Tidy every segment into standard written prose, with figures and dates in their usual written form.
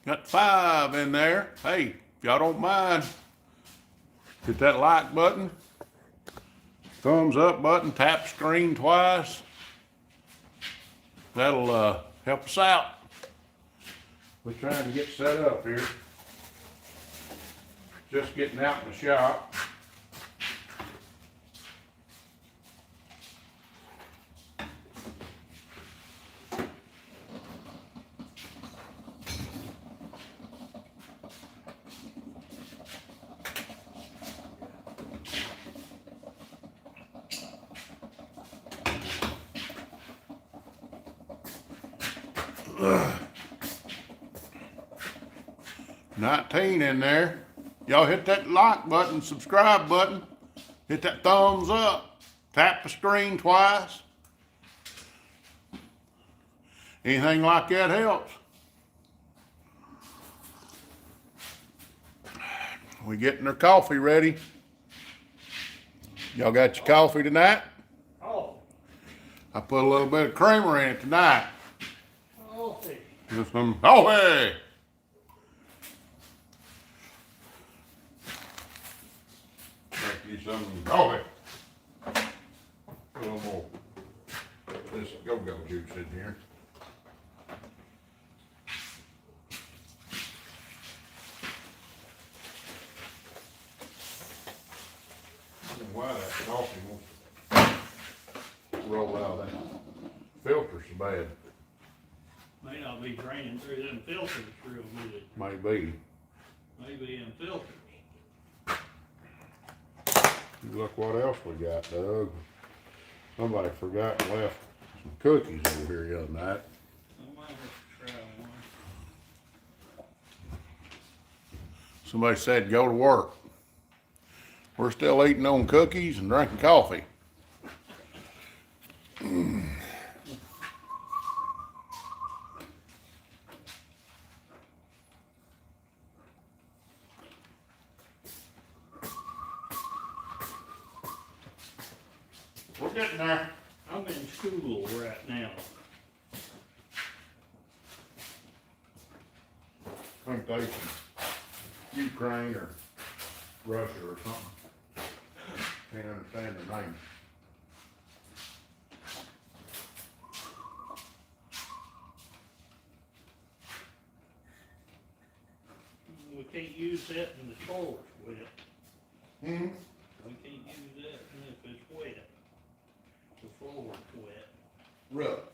Got 5 in there. Hey, if y'all don't mind, hit that like button, thumbs up button, tap screen twice. That'll help us out. We're trying to get set up here. Just getting out in the shop. Ugh. 19 in there. Y'all hit that like button, subscribe button, hit that thumbs up, tap the screen twice. Anything like that helps. We getting our coffee ready. Y'all got your coffee tonight? Oh. I put a little bit of creamer in it tonight. Coffee. Just some coffee. Make you some coffee. Put a little more this go-go juice in here. I don't know why that coffee won't roll out of that filter so bad. May not be draining through them filters real good. Maybe. Maybe in filters. Look what else we got, Doug. Somebody forgot and left some cookies over here the other night. I might have to try one. Somebody said go to work. We're still eating on cookies and drinking coffee. We're getting there. I'm in school right now. I think they from Ukraine or Russia or something. Can't understand the name. We can't use that in the floor's wet. Hmm? We can't use that if it's wet. The floor's wet. Really?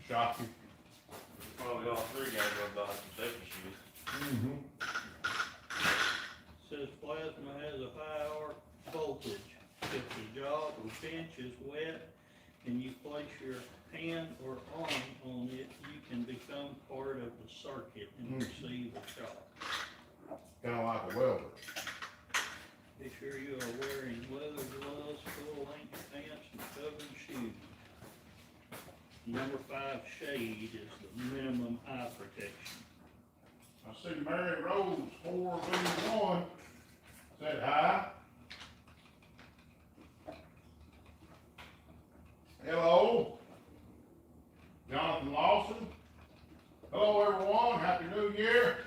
Shocking. Probably all three gotta go buy some safety shoes. Mm-hmm. Says plasma has a high arc voltage. If the job or bench is wet and you place your hand or arm on it, you can become part of the circuit and receive a shock. Kind of like a welder. Be sure you are wearing leather gloves, full-length pants, and covered shoes. Number 5 shade is the minimum eye protection. I see Mary Rose 4B1 said hi. Hello. Jonathan Lawson. Hello everyone, Happy New Year.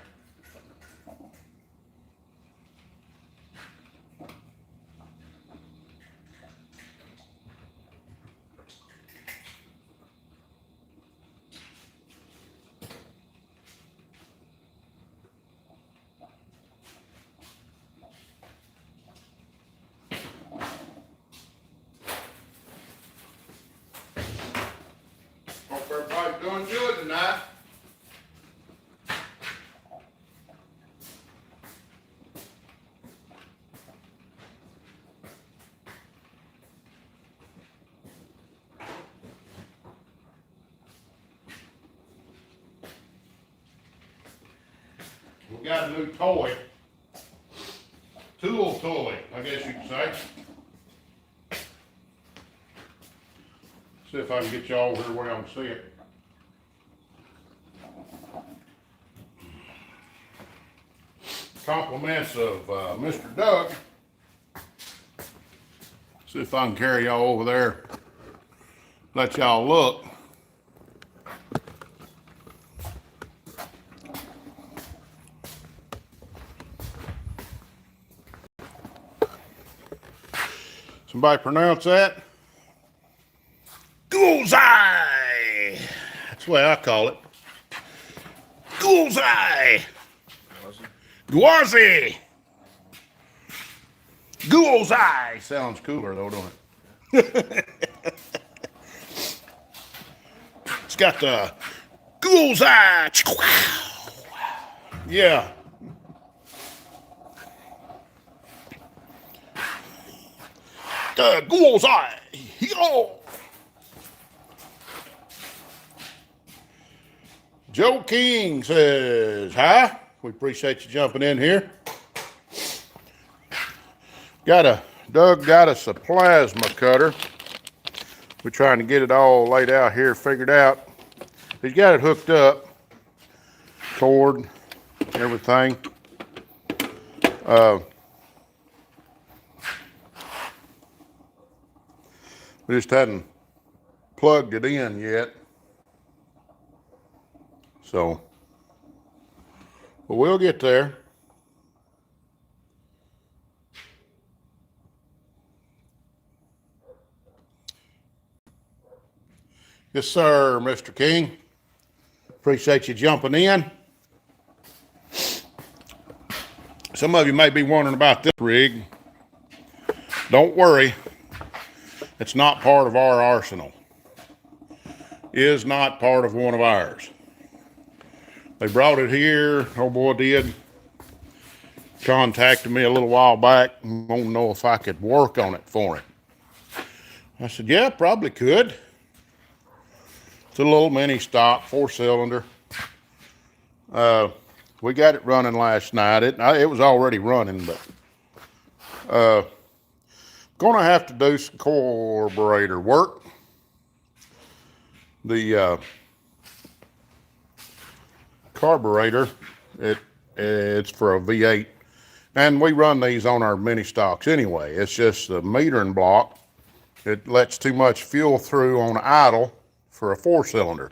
Hope everybody's doing good tonight. We got a new toy. Toy, I guess you could say. See if I can get y'all over here where I can see it. Compliments of Mr. Doug. See if I can carry y'all over there. Let y'all look. Somebody pronounce that? Bullseye. That's the way I call it. Bullseye. Guazi. Bullseye. Sounds cooler though, don't it? It's got the bullseye. Yeah. The bullseye. Yo. Joe King says, hi. We appreciate you jumping in here. Doug got us a plasma cutter. We're trying to get it all laid out here, figured out. He's got it hooked up, cord, everything. We just hadn't plugged it in yet. So, but we'll get there. Yes, sir, Mr. King. Appreciate you jumping in. Some of you may be wondering about this rig. Don't worry. It's not part of our arsenal. Is not part of one of ours. They brought it here. Oh boy did. Contacted me a little while back and wanted to know if I could work on it for him. I said, yeah, probably could. It's a little mini stock, 4-cylinder. We got it running last night. It was already running, but gonna have to do some carburetor work. The carburetor, it's for a V8, and we run these on our mini stocks anyway. It's just the metering block. It lets too much fuel through on idle for a 4-cylinder.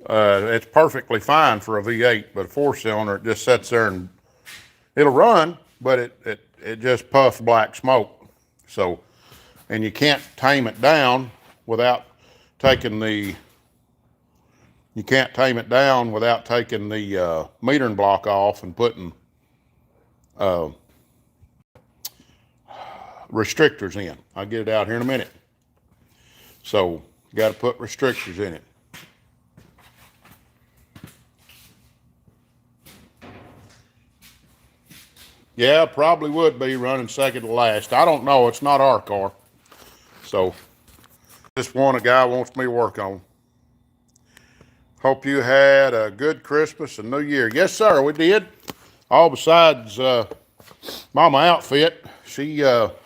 It's perfectly fine for a V8, but a 4-cylinder, it just sits there and it'll run, but it just puffs black smoke. So, and you can't tame it down without taking the metering block off and putting restrictors in. I'll get it out here in a minute. So, got to put restrictors in it. Yeah, probably would be running second to last. I don't know. It's not our car. So, just one a guy wants me to work on. Hope you had a good Christmas and New Year. Yes, sir, we did. All besides Mama Outfit. She, well,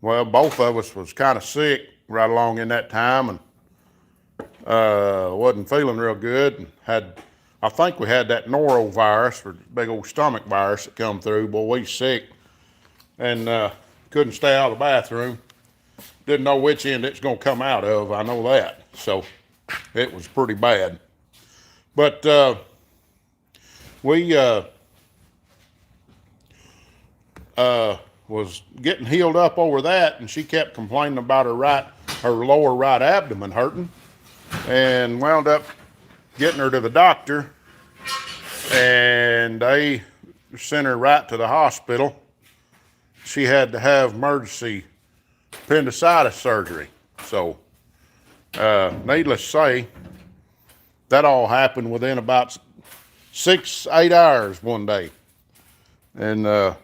both of us was kind of sick right along in that time and wasn't feeling real good. And I think we had that norovirus, or big old stomach virus that come through. Boy, we sick and couldn't stay out of the bathroom. Didn't know which end it's going to come out of. I know that. So it was pretty bad. But we was getting healed up over that, and she kept complaining about her lower right abdomen hurting, and wound up getting her to the doctor, and they sent her right to the hospital. She had to have emergency appendicitis surgery. So, needless to say, that all happened within about 6-8 hours one day. And I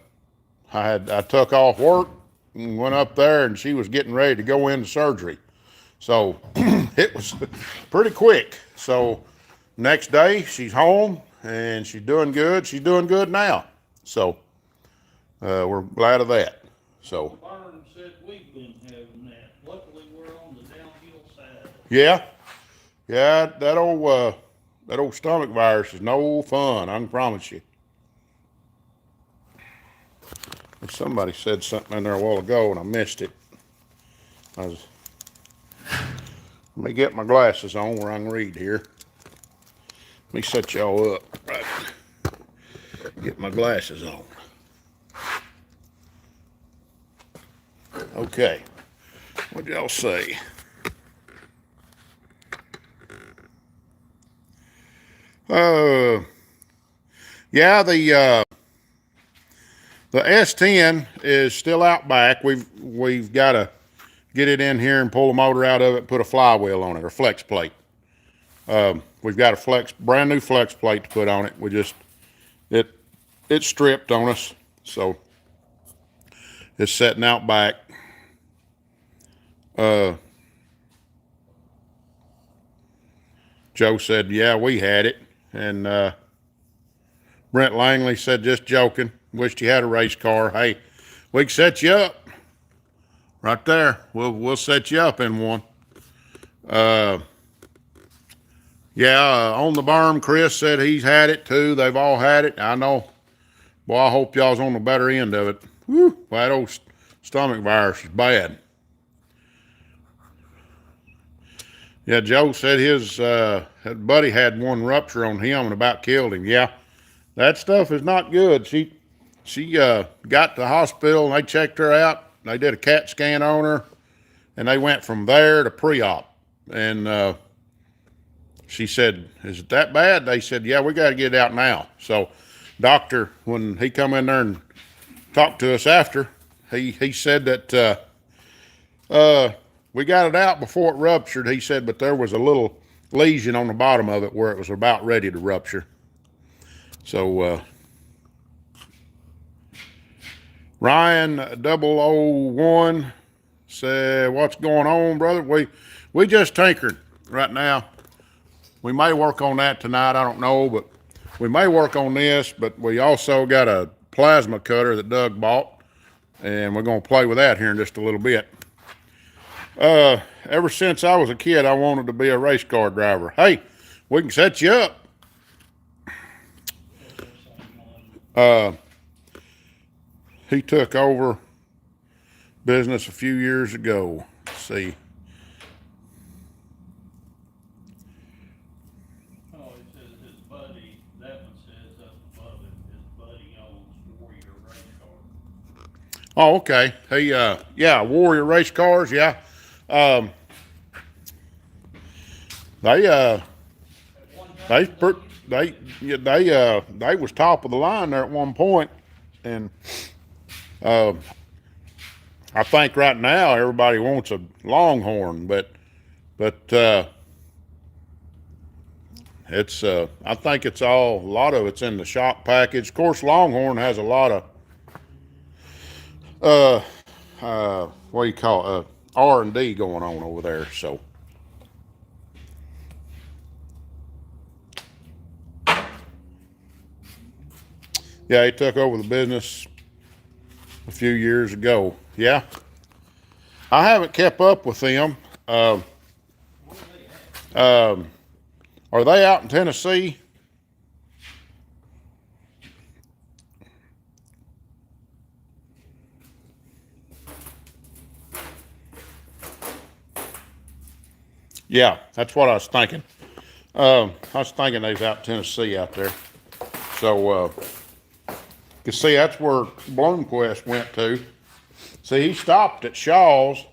took off work and went up there, and she was getting ready to go into surgery. So it was pretty quick. So next day she's home and she's doing good. She's doing good now. So we're glad of that. So Byron said we've been having that. Luckily we're on the downhill side. yeah, that old stomach virus is no fun. I can promise you. Somebody said something in there a while ago and I missed it. Let me get my glasses on where I can read here. Let me set y'all up. Right. Get my glasses on. Okay. What'd y'all say? Yeah, the S10 is still out back. We've got to get it in here and pull the motor out of it, put a flywheel on it or flex plate. We've got a brand new flex plate to put on it. It's stripped on us, so it's sitting out back. Joe said, yeah, we had it. And Brent Langley said, just joking. Wished you had a race car. Hey, we can set you up. Right there. We'll set you up in one. Yeah, on the berm, Chris said he's had it too. They've all had it. I know. Boy, I hope y'all's on the better end of it. Whew, that old stomach virus is bad. Yeah, Joe said his buddy had one rupture on him and about killed him. Yeah, that stuff is not good. She got to the hospital and they checked her out. They did a CAT scan on her, and they went from there to pre-op. And she said, "Is it that bad?" They said, "Yeah, we got to get it out now." So, doctor, when he come in there and talked to us after, he said that we got it out before it ruptured. He said, but there was a little lesion on the bottom of it where it was about ready to rupture. So, Ryan 001 said, "What's going on, brother?" We just tinkered right now. We may work on that tonight. I don't know, but we may work on this. But we also got a plasma cutter that Doug bought, and we're going to play with that here in just a little bit. Ever since I was a kid, I wanted to be a race car driver. Hey, we can set you up. He took over business a few years ago. Let's see. Oh, it says his buddy, that one says up above it, his buddy owns Warrior Race Car. Oh, okay. Yeah, Warrior Race Cars. Yeah. They was top of the line there at one point, and I think right now everybody wants a Longhorn, but it's I think it's a lot of it's in the shop package. Of course, Longhorn has a lot of what do you call it, R&D going on over there. So yeah, he took over the business a few years ago. Yeah, I haven't kept up with them. Are they out in Tennessee? Yeah, that's what I was thinking. I was thinking they was out in Tennessee out there. So, you see, that's where Bloomquist went to. See, he stopped at Shaw's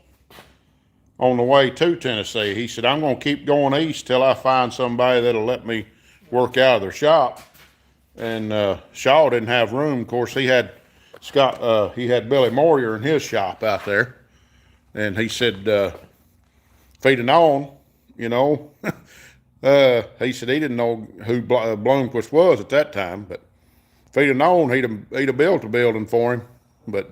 on the way to Tennessee. He said, "I'm going to keep going east till I find somebody that'll let me work out of their shop." And Shaw didn't have room. Of course, he had Billy Moyer in his shop out there. And he said, if he'd have known, he said he didn't know who Bloomquist was at that time, but if he'd have known, he'd have built a building for him. But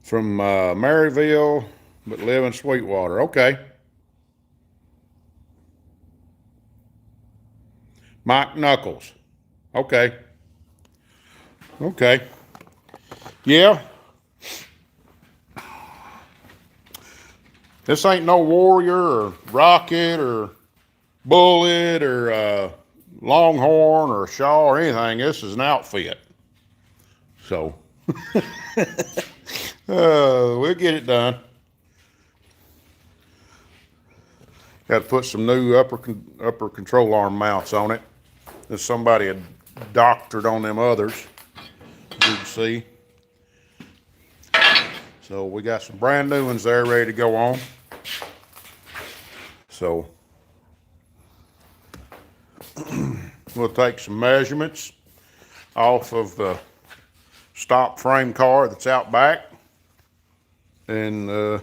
from Maryville, but live in Sweetwater. Okay. Mike Knuckles. Okay. Okay. Yeah. This ain't no Warrior or Rocket or Bullet or Longhorn or Shaw or anything. This is an outfit. So we'll get it done. Got to put some new upper control arm mounts on it. That somebody had doctored on them others, as you can see. So we got some brand new ones there ready to go on. So we'll take some measurements off of the stock frame car that's out back and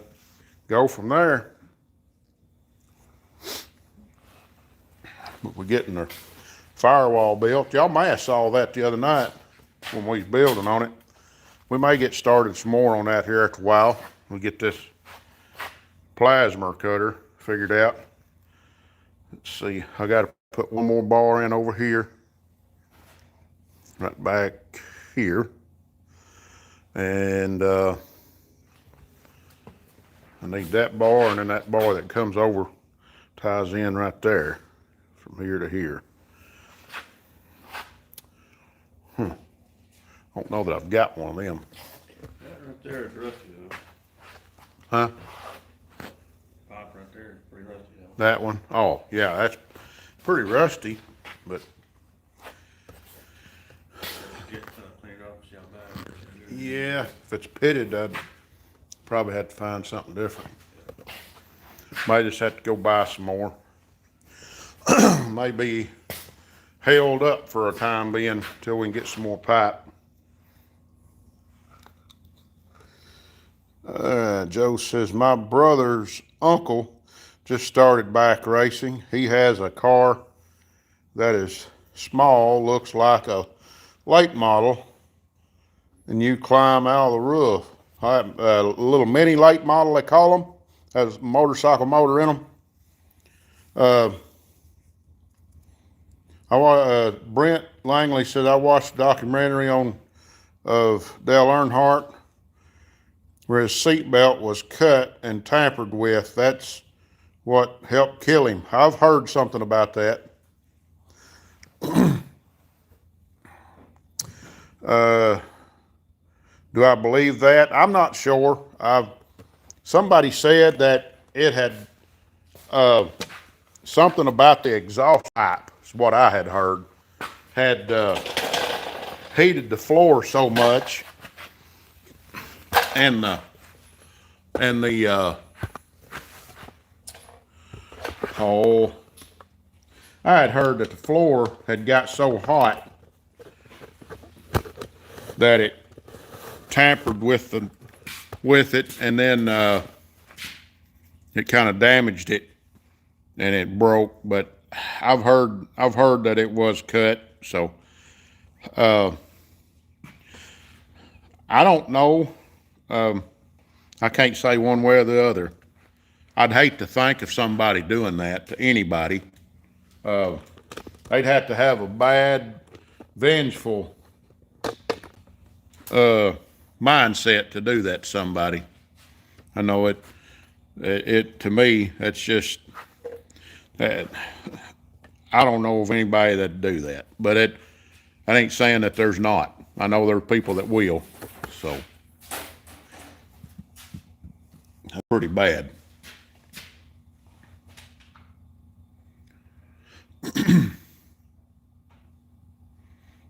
go from there. But we're getting the firewall built. Y'all may have saw that the other night when we was building on it. We may get started some more on that here after a while. We'll get this plasma cutter figured out. Let's see, I got to put one more bar in over here, right back here. And I need that bar, and then that bar that comes over ties in right there from here to here. I don't know that I've got one of them. That right there is rusty though. Huh? Pipe right there is pretty rusty though. That one? Oh, yeah, that's pretty rusty, but Get cleaned off, see how bad it is. yeah, if it's pitted, I'd probably have to find something different. Might just have to go buy some more. Maybe held up for a time being until we can get some more pipe. Joe says, my brother's uncle just started bike racing. He has a car that is small, looks like a late model, and you climb out of the roof. A little mini late model, they call them, has a motorcycle motor in them. Brent Langley said, I watched a documentary of Dale Earnhardt where his seatbelt was cut and tampered with. That's what helped kill him. I've heard something about that. Do I believe that? I'm not sure. Somebody said that it had something about the exhaust pipe, is what I had heard, had heated the floor so much, and the I had heard that the floor had got so hot that it tampered with it, and then it kind of damaged it and it broke. But I've heard that it was cut, so I don't know. I can't say one way or the other. I'd hate to think of somebody doing that to anybody. They'd have to have a bad, vengeful mindset to do that to somebody. I know it to me, that's just, I don't know of anybody that'd do that. But I ain't saying that there's not. I know there are people that will, so that's pretty bad.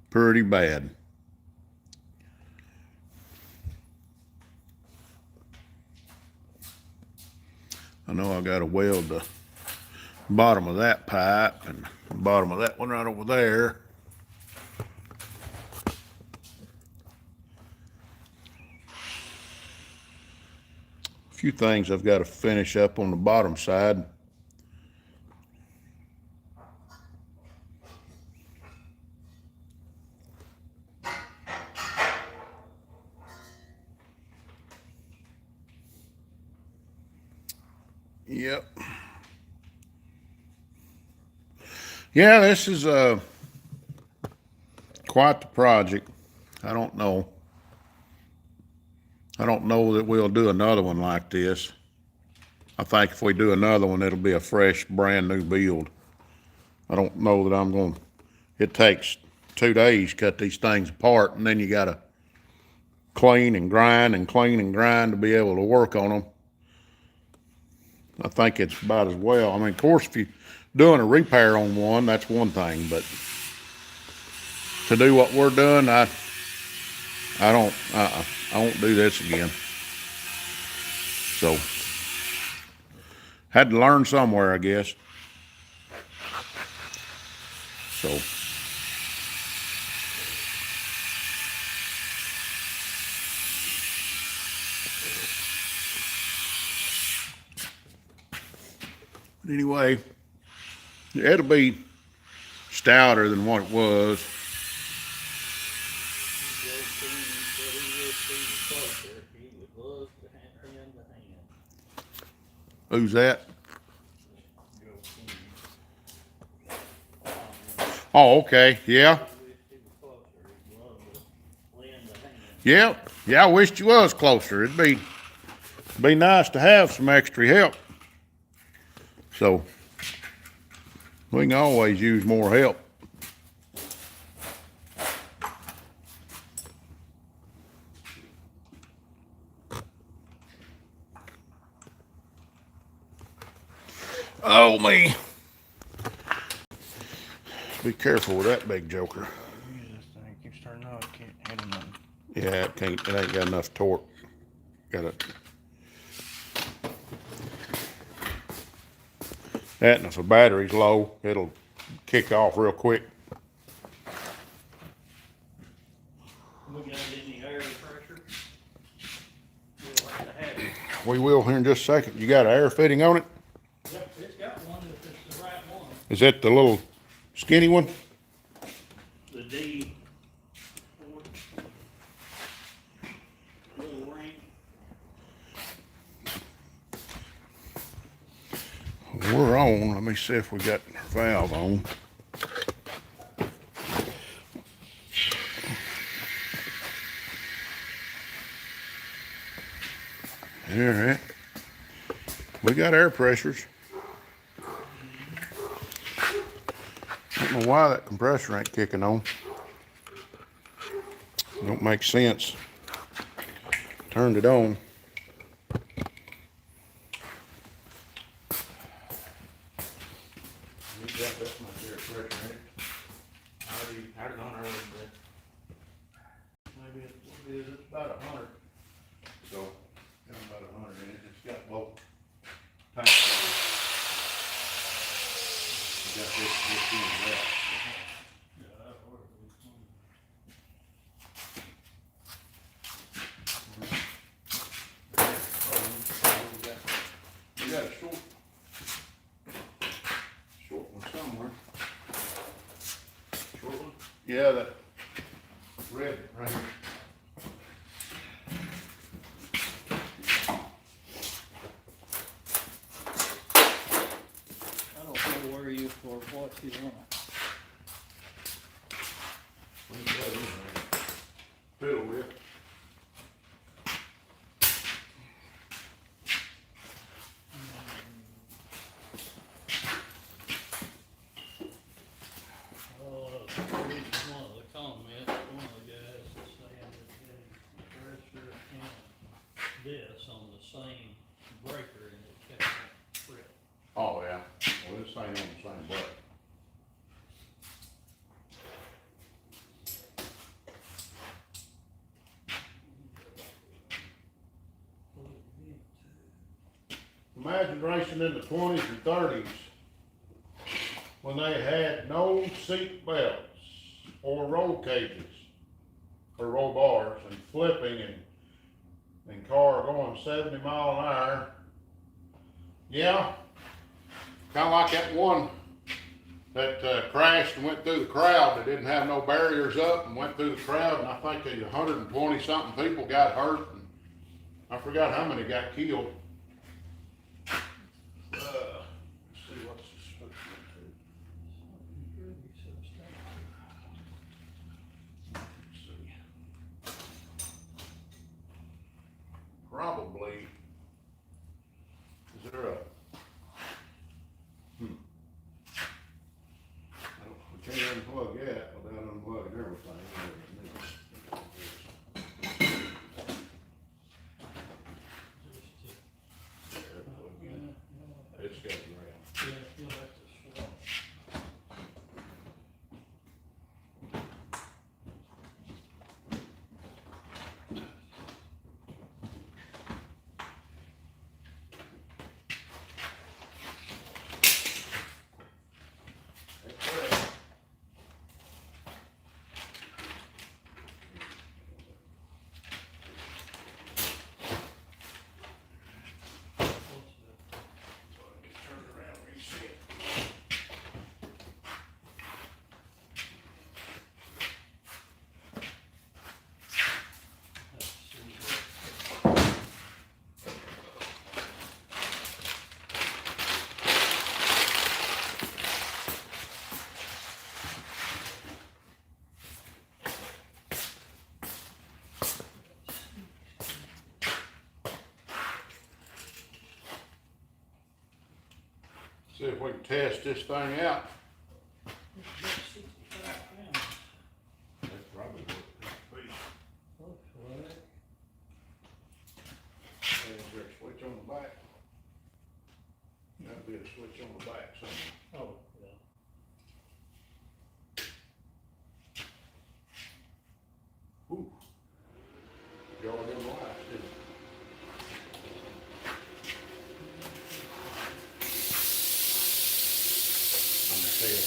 Pretty bad. I know I got to weld the bottom of that pipe and the bottom of that one right over there. A few things I've got to finish up on the bottom side. Yep. Yeah, this is quite the project. I don't know that we'll do another one like this. I think if we do another one, it'll be a fresh, brand new build. I don't know that I'm going to, it takes 2 days to cut these things apart, and then you got to clean and grind to be able to work on them. I think it's about as well. I mean, of course, if you're doing a repair on one, that's one thing, but to do what we're doing, I won't do this again. So, had to learn somewhere, I guess. So, but anyway, it'll be stouter than what it was. Joe King said he wished he was closer. He would love to have him the hand. Who's that? Joe King. Oh, okay, yeah. He wished he was closer. He'd love to lend a hand. Yeah, I wished you was closer. It'd be nice to have some extra help. So, we can always use more help. Oh, me. Be careful with that big joker. This thing keeps turning off, can't handle nothing. Yeah, it ain't got enough torque. Got it. That, and if the battery's low, it'll kick off real quick. We got any air pressure? We'll have to have it. We will here in just a second. You got an air fitting on it? Yep, it's got one if it's the right one. Is that the little skinny one? The D. Little ring. We're on. Let me see if we got our valve on. All right. We got air pressures. Don't know why that compressor ain't kicking on. Don't make sense. Turned it on. You got that much air pressure in it. I already had it on earlier, but Maybe it's about 100. So, got about 100 in it. It's got both tanks. Got this in that. Yeah, that'll work. We got a short one somewhere. short one. Yeah, that red right here. I don't know where you for what you want. Fiddle with. One of the comments, one of the guys is saying that the compressor and this on the same breaker and it kept on trip. Oh, yeah. Well, this ain't on the same button. Imagine racing in the 20s and 30s when they had no seat belts or roll cages or roll bars and flipping and car going 70 mile an hour. Yeah, kind of like that one that crashed and went through the crowd that didn't have no barriers up and went through the crowd, and I think 120 something people got hurt, and I forgot how many got killed. Let's see what's this supposed to do. Let's see. Probably. Is there a? We can't unplug that without unplugging everything. See if we can test this thing out. It's about 65 pounds. That's probably what it is. Looks like. Is there a switch on the back? That'd be a switch on the back somewhere. Oh, yeah. Ooh. Y'all them lights, didn't it? On the tail.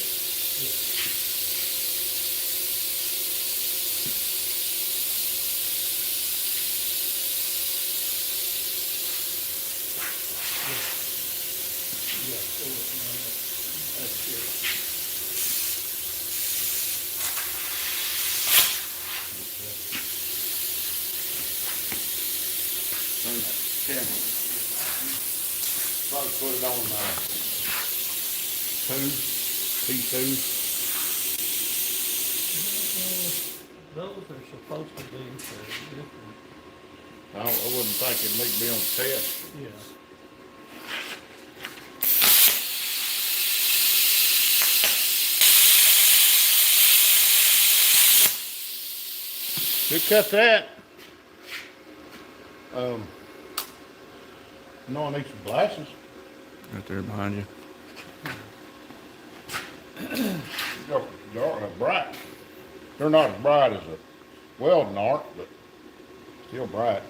Yeah, so that's good. Camera. Probably put it on, P2. Those are supposed to be for different, I wouldn't think it'd need to be on the test. yeah. You cut that. No, I need some glasses. Right there behind you. Dark, bright. They're not as bright as a welding arc, but still bright.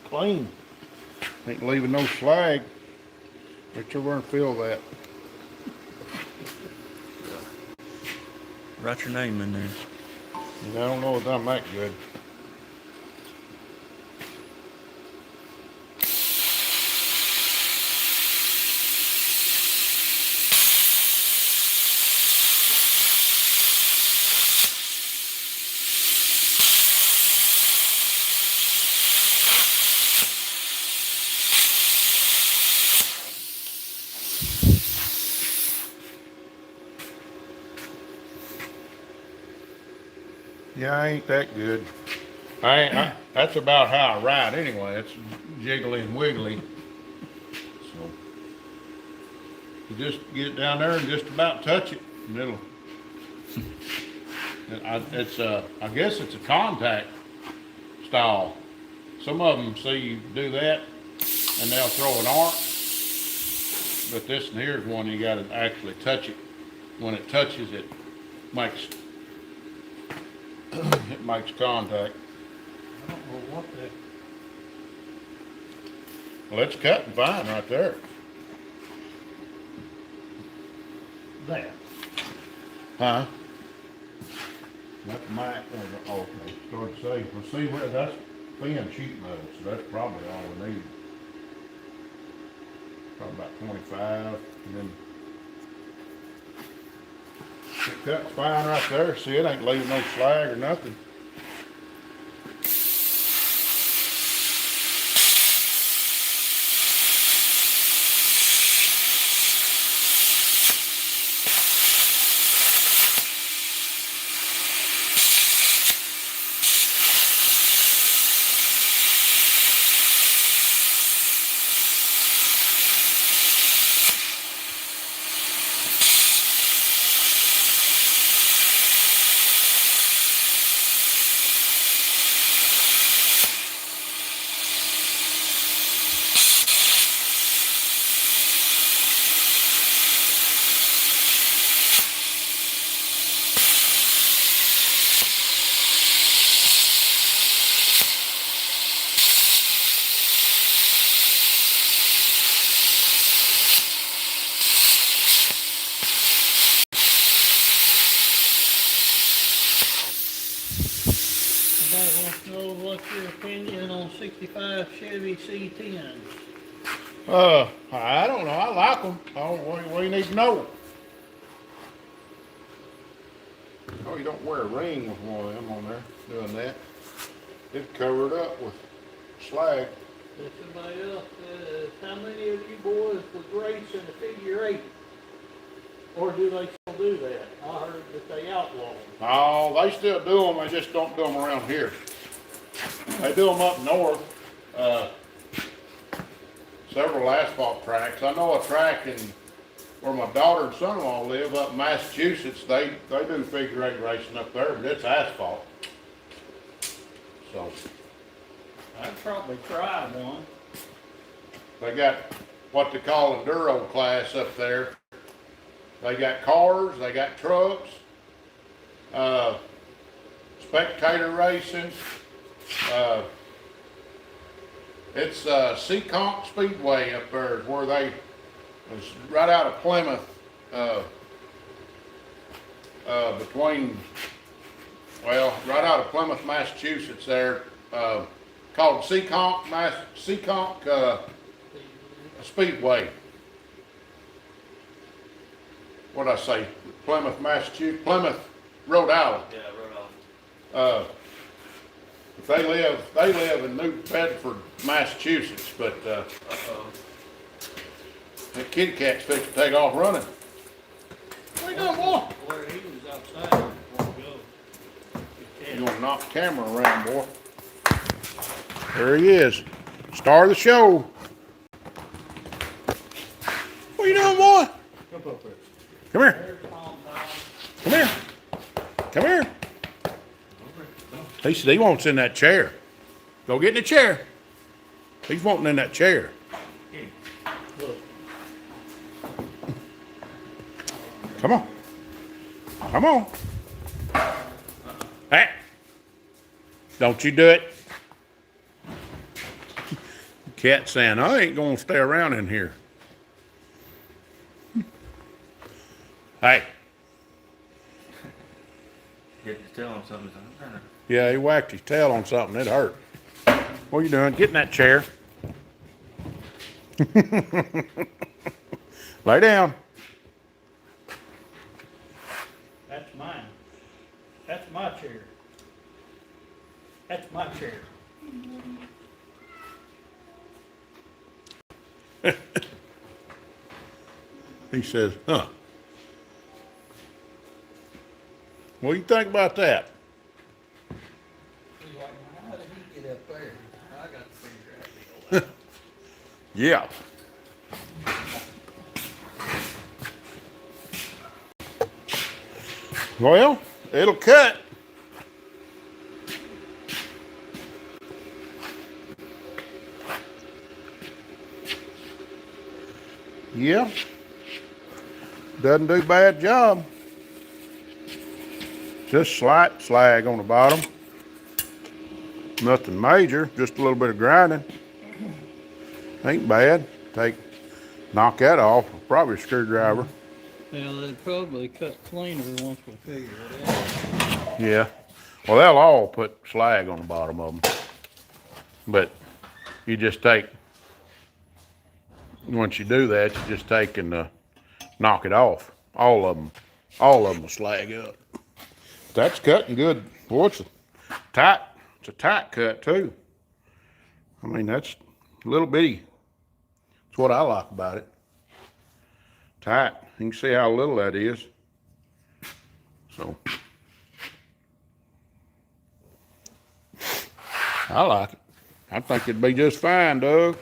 Clean. Ain't leaving no slag. But you're gonna feel that. Write your name in there. I don't know if I'm that good. Yeah, I ain't that good. That's about how I ride anyway. It's jiggly and wiggly. So you just get down there and just about touch it, and it'll. I guess it's a contact style. Some of them see you do that, and they'll throw an arc. But this one here is one you got to actually touch it. When it touches it, makes it makes contact. I don't know what that, Well, it's cutting fine right there. that. Huh? That's my, okay, start to say, well, see where that's thin sheet metal, so that's probably all we need. Probably about 25, and then it cuts fine right there. See, it ain't leaving no slag or nothing. Somebody wants to know what's your opinion on 65 Chevy C10s? I don't know. I like them. What do you need to know? Oh, you don't wear a ring with one of them on there doing that. It's covered up with slag. If somebody else, how many of you boys was racing a figure eight? Or do they still do that? I heard that they outlawed them. Oh, they still do them, they just don't do them around here. They do them up north, several asphalt tracks. I know a track in where my daughter and son-in-law live up in Massachusetts, they do figure eight racing up there, but it's asphalt. So, I'd probably try one. they got what they call enduro class up there. They got cars, they got trucks, spectator racing. It's Seekonk Speedway up there is where they was right out of Plymouth, between, well, right out of Plymouth, Massachusetts there, called Seekonk Speedway. What'd I say? Plymouth, Massachusetts, Plymouth, Rhode Island. Yeah, Rhode Island. They live in New Bedford, Massachusetts, but Uh-oh. that kitty cat's fixing to take off running. What you doing, boy? Where he was outside before we go. You gonna knock the camera around, boy? There he is, star of the show. What you doing, boy? Come up there. Come here, There's Tom Tom. come here, come here. He said he wants in that chair. Go get in the chair. He's wanting in that chair. Look. Come on. Come on. Hey. Don't you do it. Cat saying, I ain't gonna stay around in here. Hey. You have to tell him something. I'm trying to. Yeah, he whacked his tail on something. It hurt. What are you doing? Get in that chair. Lay down. That's mine. That's my chair. That's my chair. He says, huh. What do you think about that? He's like, how did he get up there? I got to figure out the Yeah. Well, it'll cut. Yeah. Doesn't do a bad job. Just slight slag on the bottom. Nothing major, just a little bit of grinding. Ain't bad. Knock that off. Probably a screwdriver. Yeah, they'd probably cut cleaner once we figure it out. Yeah. Well, they'll all put slag on the bottom of them. But you just once you do that, you just take and knock it off. All of them will slag up. That's cutting good. Boy, it's a tight cut too. I mean, that's a little bitty. That's what I like about it. Tight. You can see how little that is. So, I like it. I think it'd be just fine, Doug.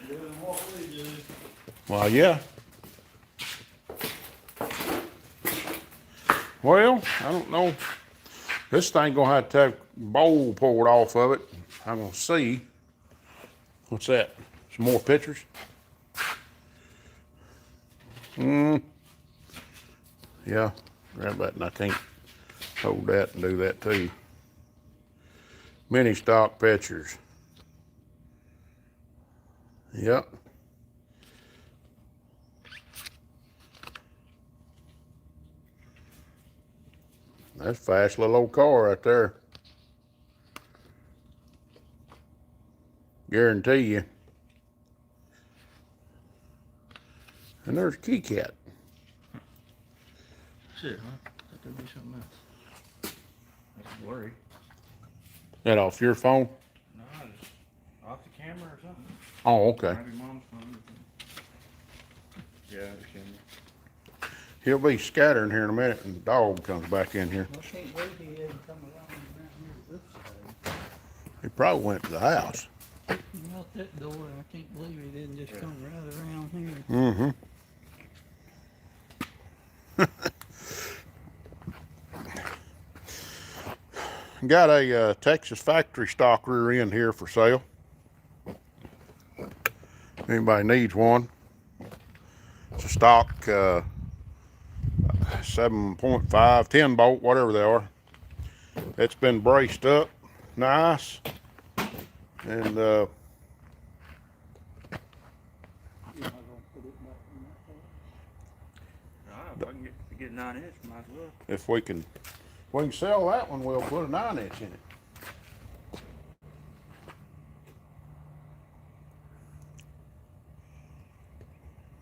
Doing what we do. Well, yeah. Well, I don't know. This thing gonna have to have bowl poured off of it. I'm gonna see. What's that? Some more pictures? Yeah, grab that and I can't hold that and do that too. Mini stock pictures. Yep. That's a fast little old car right there. Guarantee you. And there's a key cat. Shit, huh? Thought there'd be something else. blurry. That off your phone? No, just off the camera or something. Oh, okay. Maybe mom's phone. Yeah, the camera. He'll be scattering here in a minute and the dog comes back in here. I can't believe he hadn't come around here to this side. He probably went to the house. Out that door, I can't believe he didn't just come right around here. Mm-hmm. Got a Texas factory stock rear end here for sale. Anybody needs one. It's a stock 7.5, 10 bolt, whatever they are. It's been braced up nice. And If I can get 9 inch, might as well. if we can sell that one, we'll put a 9-inch in it.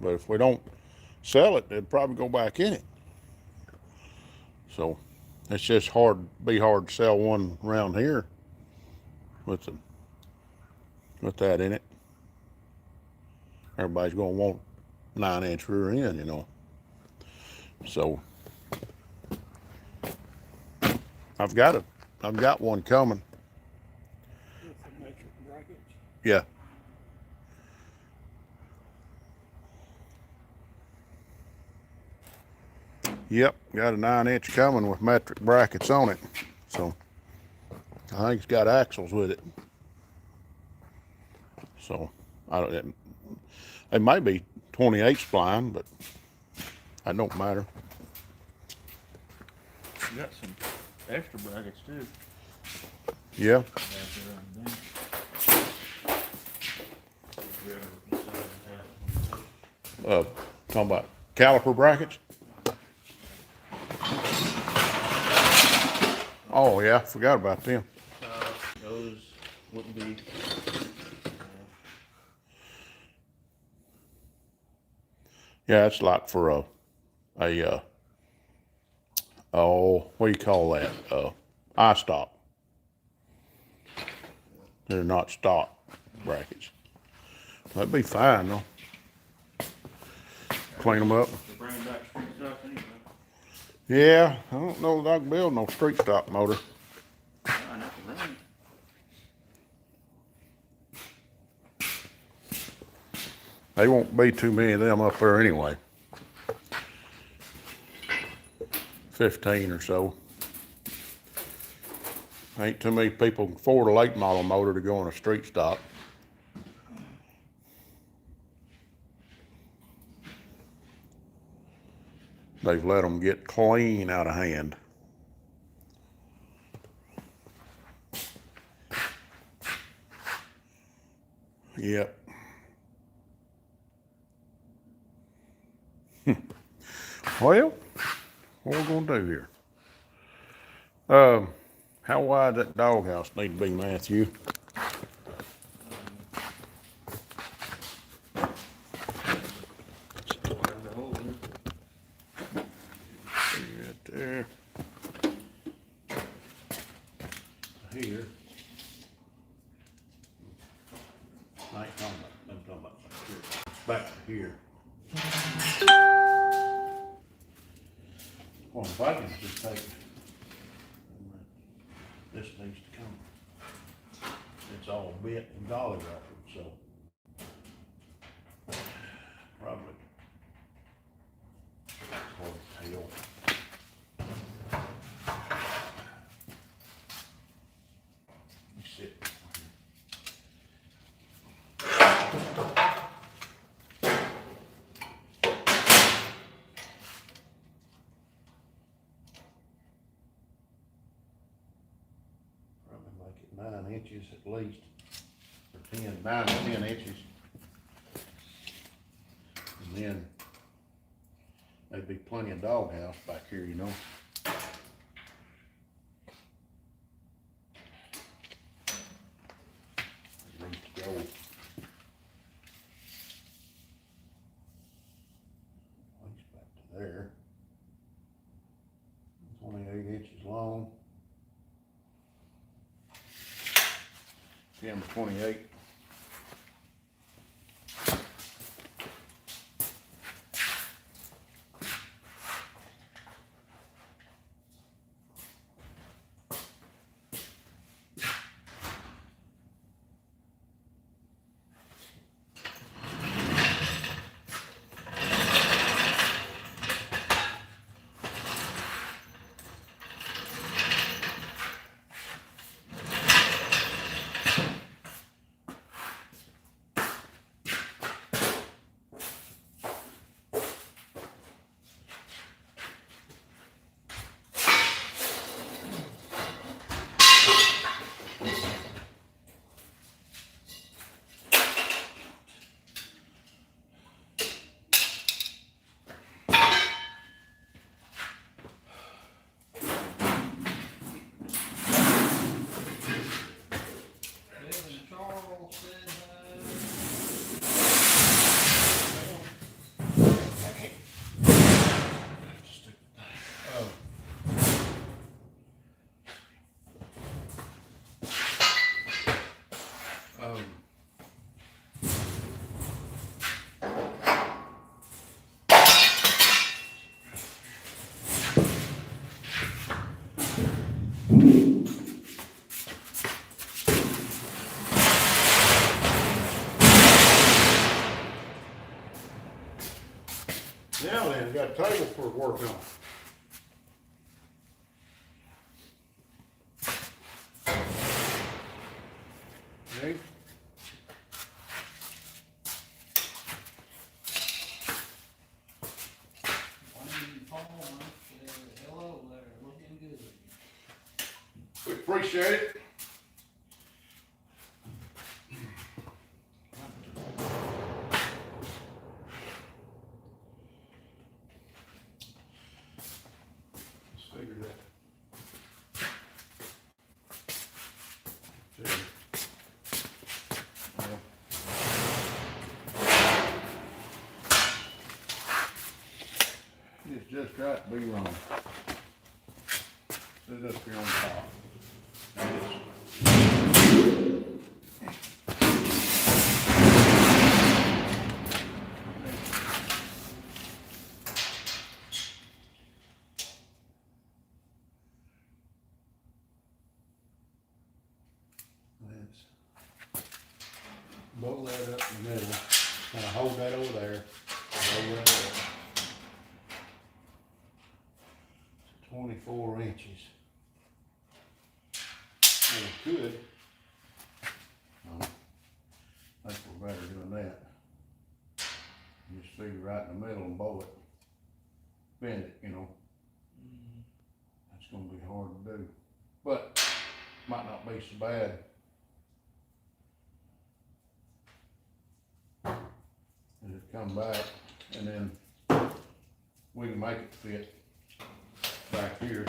But if we don't sell it, it'd probably go back in it. So it's just be hard to sell one around here with that in it. Everybody's gonna want 9-inch rear end, you know. So I've got one coming. With the metric brackets. Yeah. Yep, got a 9-inch coming with metric brackets on it. So I think it's got axles with it. So it might be 28 spline, but that don't matter. You got some extra brackets too. Yeah. Talking about caliper brackets. Oh yeah, forgot about them. Those wouldn't be. Yeah, it's like for what do you call that? Eye stop. They're not stock brackets. That'd be fine though. Clean them up. They're bringing back street stuff anyway. Yeah, I don't know that I can build no street stock motor. Not to run. They won't be too many of them up there anyway. 15 or so. Ain't too many people can afford a late model motor to go on a street stock. They've let them get clean out of hand. Yep. Well, what we're gonna do here? How wide that doghouse need to be, Matthew? Right there. Here. I ain't talking about, I'm talking about back here. Well, if I can just take, this needs to come. It's all bent and dolly rafted, so probably hard to tell. Let me sit. Probably make it 9 inches at least, or 9 to 10 inches. And then there'd be plenty of doghouse back here, you know. It needs to go. At least back to there. 28 inches long. September 28th. Kevin Charles said, Now then, got a table for work on. Okay. Wayne Palmer said, hello there, looking good. We appreciate it. Let's figure that. Well, it's just right to be wrong. Sit up here on top. Let's blow that up in the middle. Kind of hold that over there. Blow that up. 24 inches. Well, we could. No, I think we're better doing that. Just figure right in the middle and bow it. Bend it, you know. That's gonna be hard to do. But might not be so bad. And it come back and then we can make it fit back here.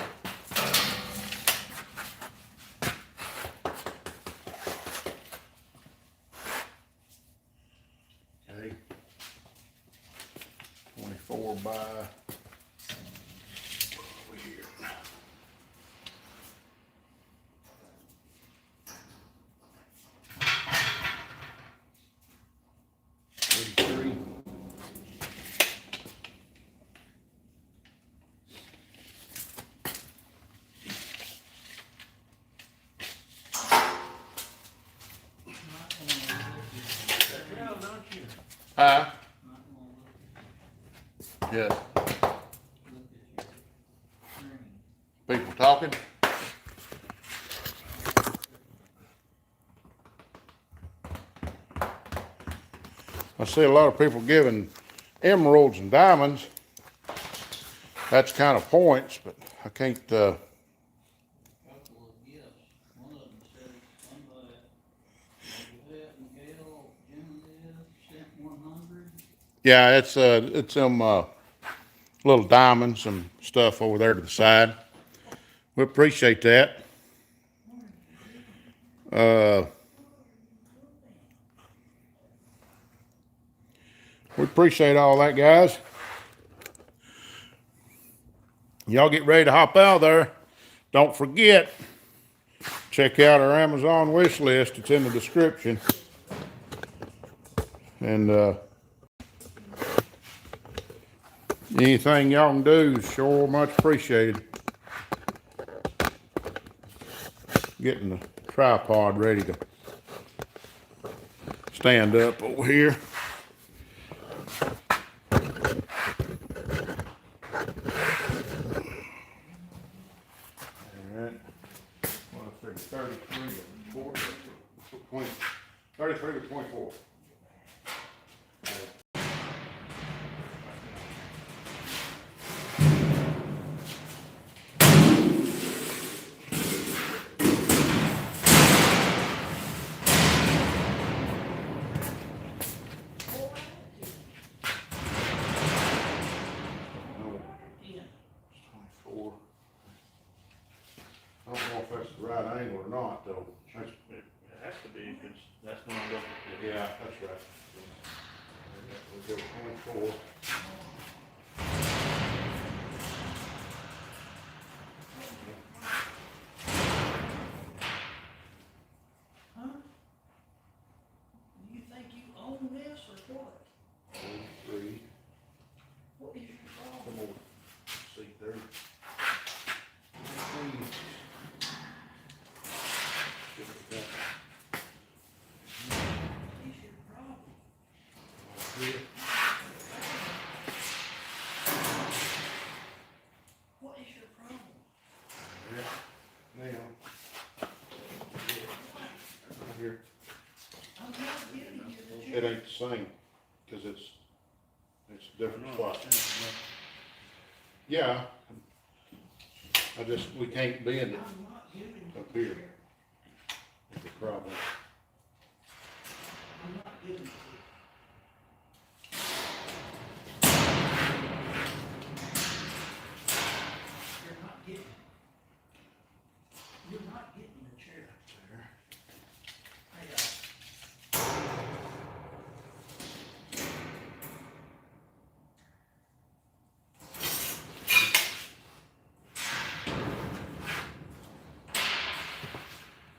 Okay. 24 by over here. 33. Huh? Yes. People talking? I see a lot of people giving emeralds and diamonds. That's kind of points, but I can't, Couple of gifts. One of them said, Yvette and Gail, Jim sent 100. yeah, it's some, little diamonds and stuff over there to the side. We appreciate that. We appreciate all that, guys. Y'all get ready to hop out there. Don't forget, check out our Amazon wish list. It's in the description. And anything y'all can do is sure much appreciated. Getting the tripod ready to stand up over here. Alright. Well, I figured 33 to 40, 20, 33 to 24. I don't know if that's the right angle or not, though. That's, It has to be, because that's when I look at the. yeah, that's right. We'll go 24. Huh? Do you think you own this or what? 23. What is your Come problem? on. See, 30. What is your problem? What is your problem? Yeah. Now. Right here. I'm not giving you the It chair. ain't the same, because it's a different spot. Yeah. We can't bend it I'm not giving you up the here. chair. That's the problem. I'm not giving it to you. You're not getting it. You're not getting the chair. Hey,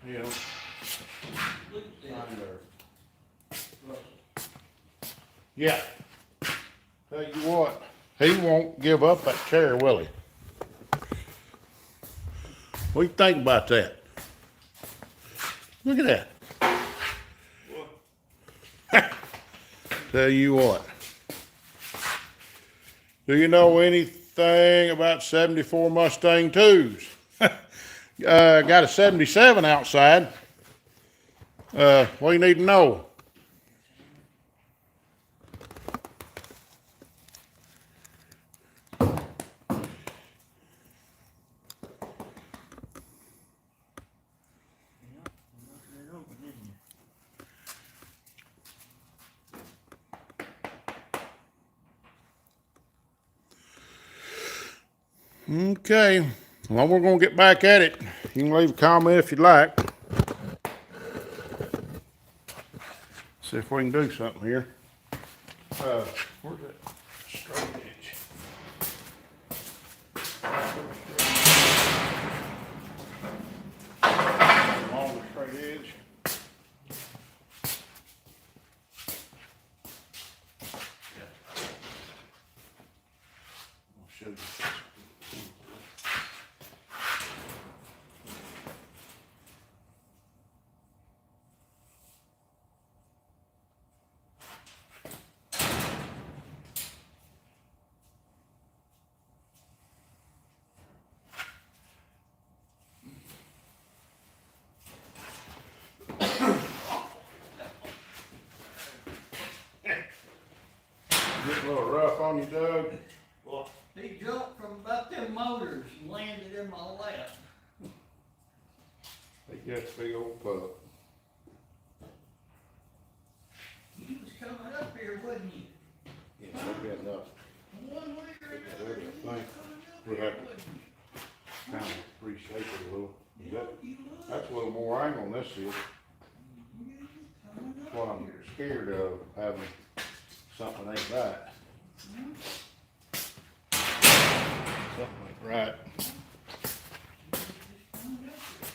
Yeah. look at this. Kind of. Russell. Yeah. Tell you what, he won't give up that chair, will he? What do you think about that? Look at that. Tell you what. Do you know anything about 74 Mustang 2s? Got a 77 outside. What do you need to know? Okay, well, we're gonna get back at it. You can leave a comment if you'd like. See if we can do something here. Where's that straight edge? Along the straight edge. I'll show you. Getting a little rough on you, Doug. Well, He jumped from about them motors and landed in my lap. He gets a big old pup. He was coming up here, wasn't he? Yeah, look at enough. One way or another, he was Thank- coming up we here, have- wasn't he? Kind of reshape it a little. Yeah, he was. That's a little more angle than this is. He was coming That's up what I'm here. scared of, having something ain't right. Something ain't right. He was just coming up here.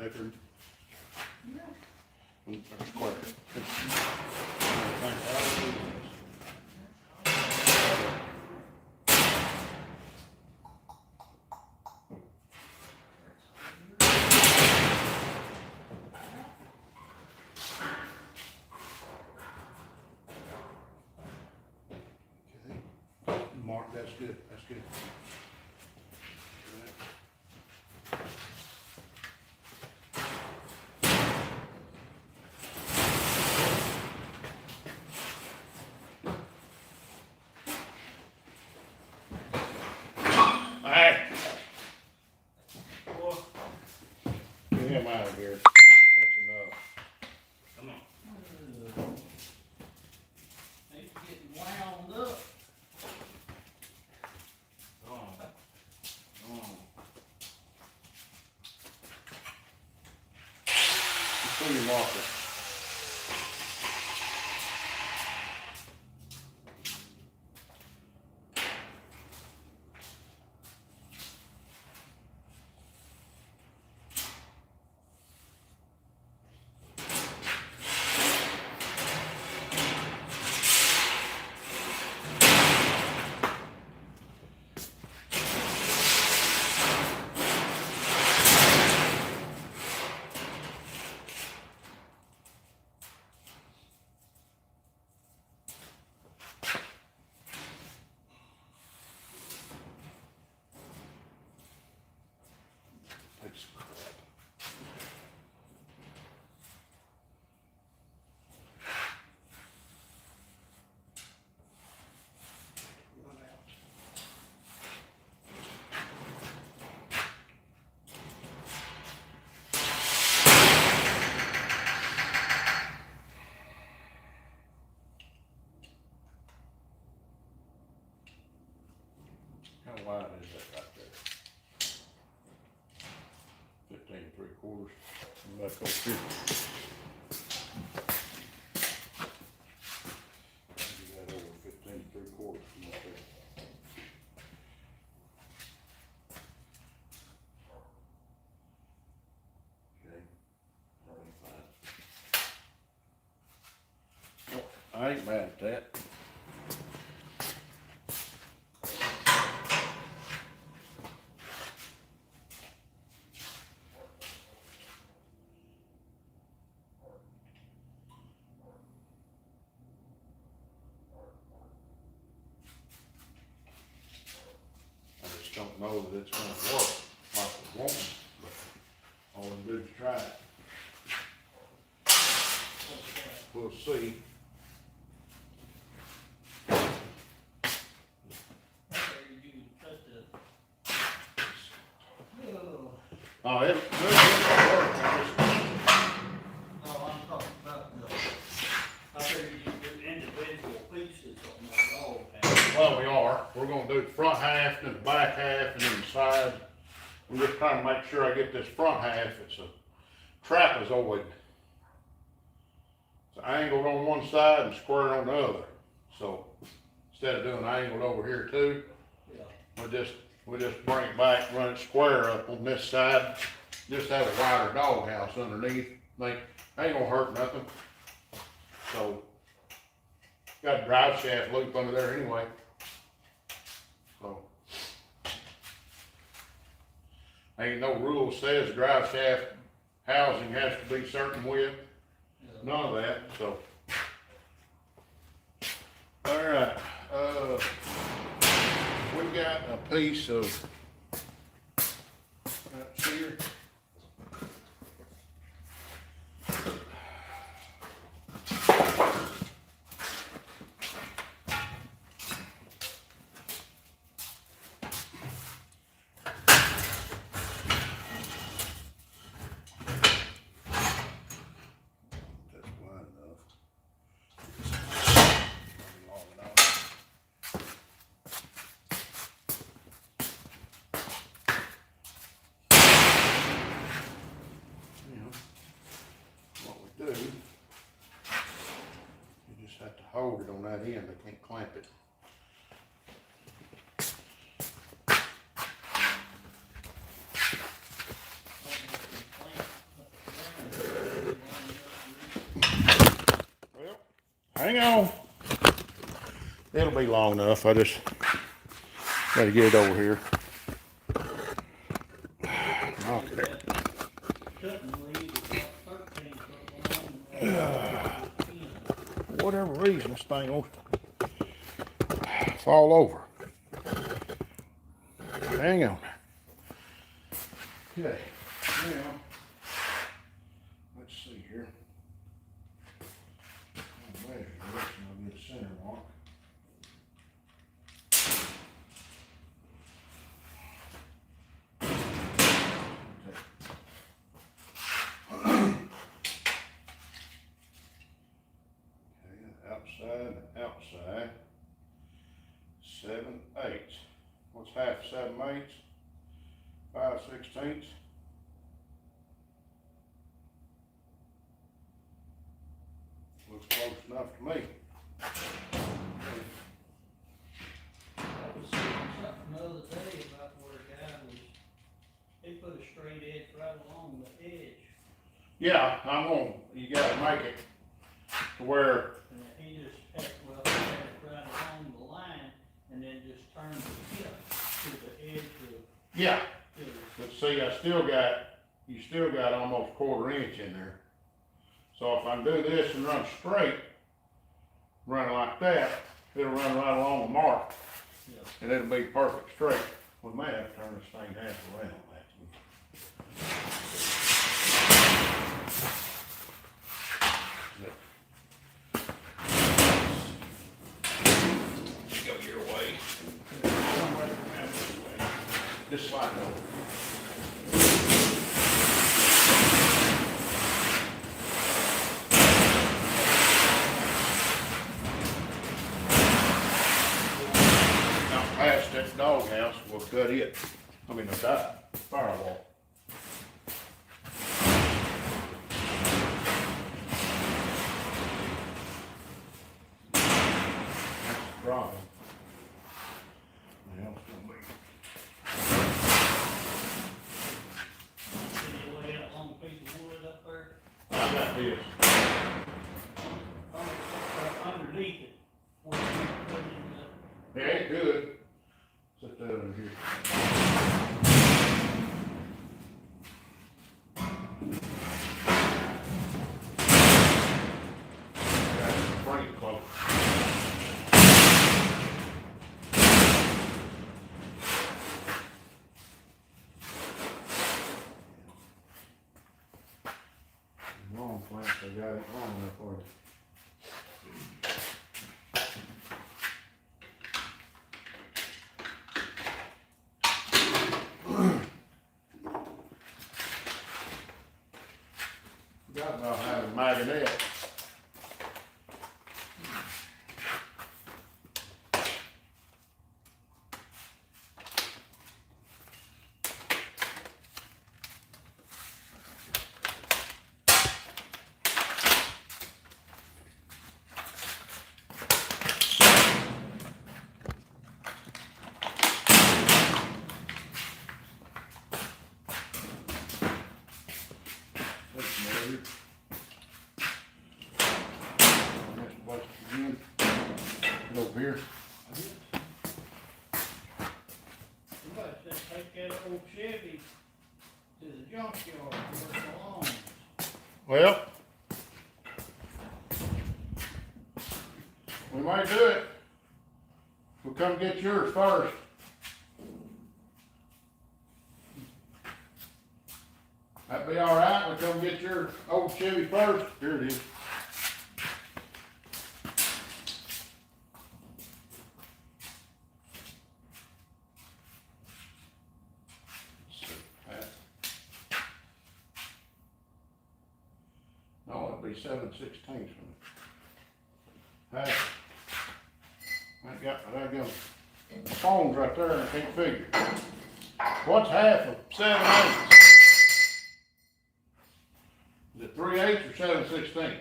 thicker. Yeah. That's square. Okay. Mark, that's good, that's good. Alright. Boy, Get him out of here. That's enough. come on. He's getting wound up. Come on. Come on. Pull your marker. That's crap. Run out. How wide is that right there? 15 3/4. Back over here. You got over 15 3/4 from up there. Okay. That'll be fine. Nope, I ain't mad at that. I just don't know that it's gonna work like we want, but all we do is try it. We'll see. You cut the. Oh. Oh, it'll work. No, I'm talking about the, I figured you do individual pieces on the dog house. Well, we are. We're gonna do the front half, then the back half, and then the side. We're just trying to make sure I get this front half. It's a trapezoid. It's angled on one side and square on the other. So instead of doing angled over here too, Yeah. we just bring it back, run it square up on this side. Just have a wider doghouse underneath. Ain't gonna hurt nothing. So got a drive shaft loop under there anyway. So ain't no rule says drive shaft housing has to be certain width. None of that, so. All right, we got a piece of right here. Hold it on that end, they can't clamp it. Hang on. It'll be long enough. I just gotta get it over here. Okay. Cutting lead is about 13 foot long. For whatever reason, this thing wants to fall over. Hang on. Okay. Now, let's see here. I'll measure this and I'll get a center mark. Outside, outside, 7/8. What's half 7/8? 5/16. Looks close enough to me. I was seeing something the other day about where a guy was, he put a straight edge right along the edge. Yeah, you gotta make it to where, And he just had, well, he had it right along the line and then just turned the tip to the edge of yeah, the. but see, you still got almost 1/4 inch in there. So if I do this and run straight, run like that, it'll run right along the mark. Yeah. And it'll be perfect straight. We may have to turn this thing half around. Go your way. Just slide it over. Now past that doghouse, we'll cut it. The firewall. That's the problem. Well, it's gonna be. Can you lay out a long piece of wood up there? I got this. Underneath it, where you put in the. Yeah, it could. Set that over here. Bring it close. Wrong place, I got it wrong there for you. Forgot about having a magnet. That's measured. Next place again. Get over here. Somebody said take that old Chevy to the junkyard where it belongs. Well, we might do it. We'll come get yours first. That'd be all right. We'll come get your old Chevy first. Here it is. No, it'd be 7/16. Hey, I got phones right there and I can't figure. What's half of 7/8? Is it 3/8 or 7/16?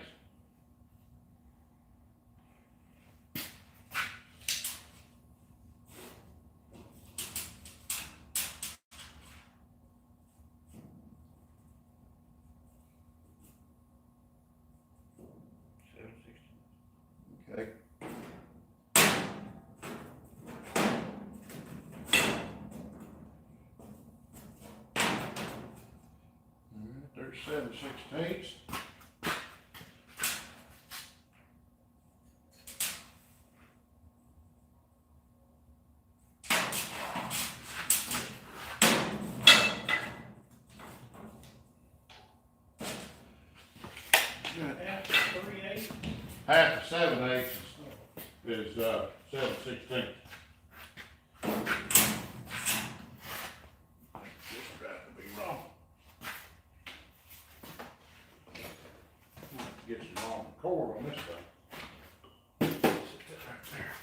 7/16. Half of 3/8. Half of 7/8 is 7/16. This got to be wrong. Get some wrong cord on this thing. Sit that right there.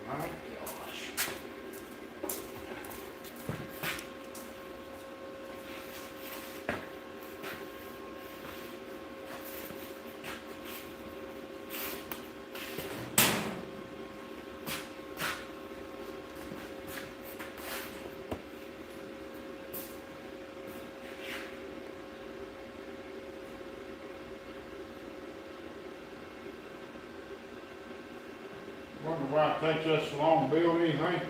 My gosh. Wonder why it takes us so long to build anything.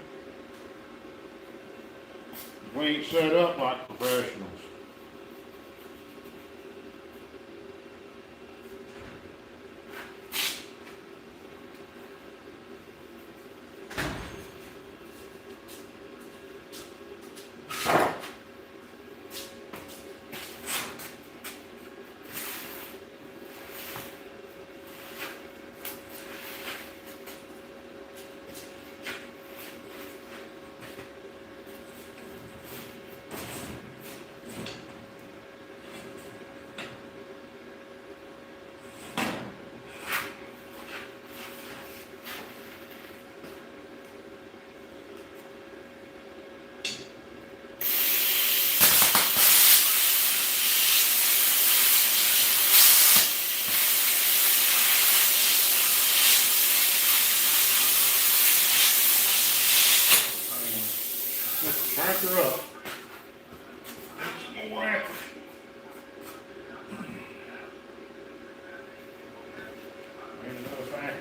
We ain't set up like professionals. Let's crank her up. Some more effort. And another back.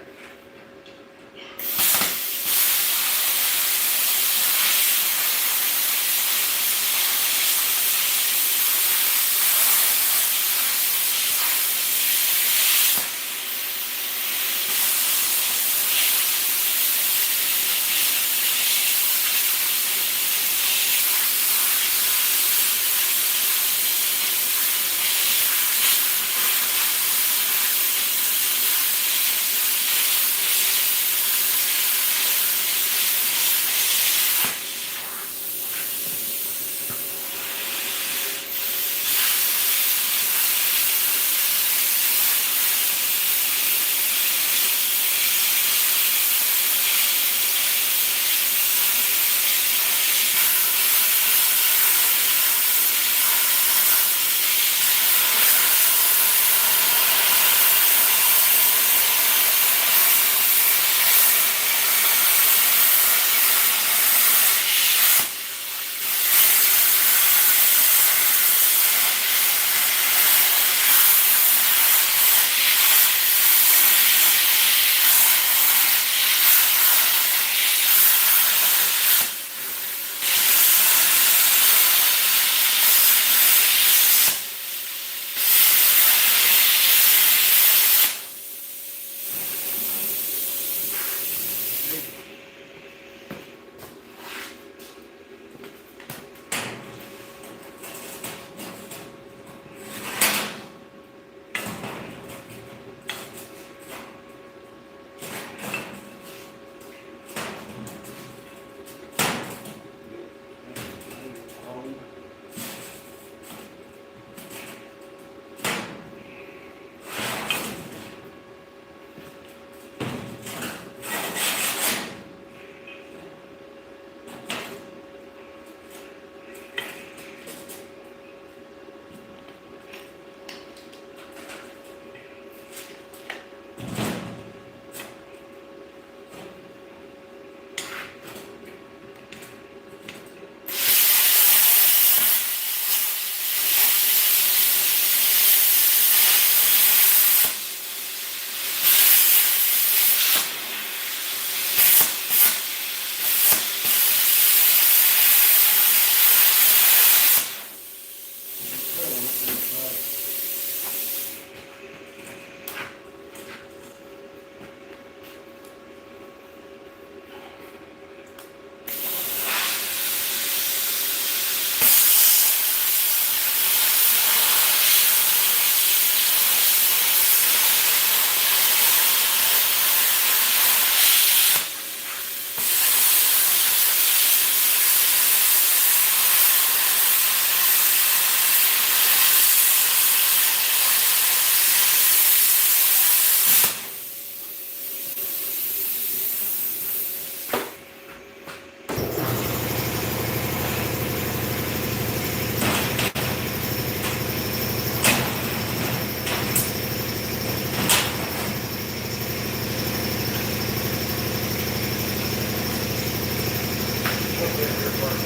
bit here first.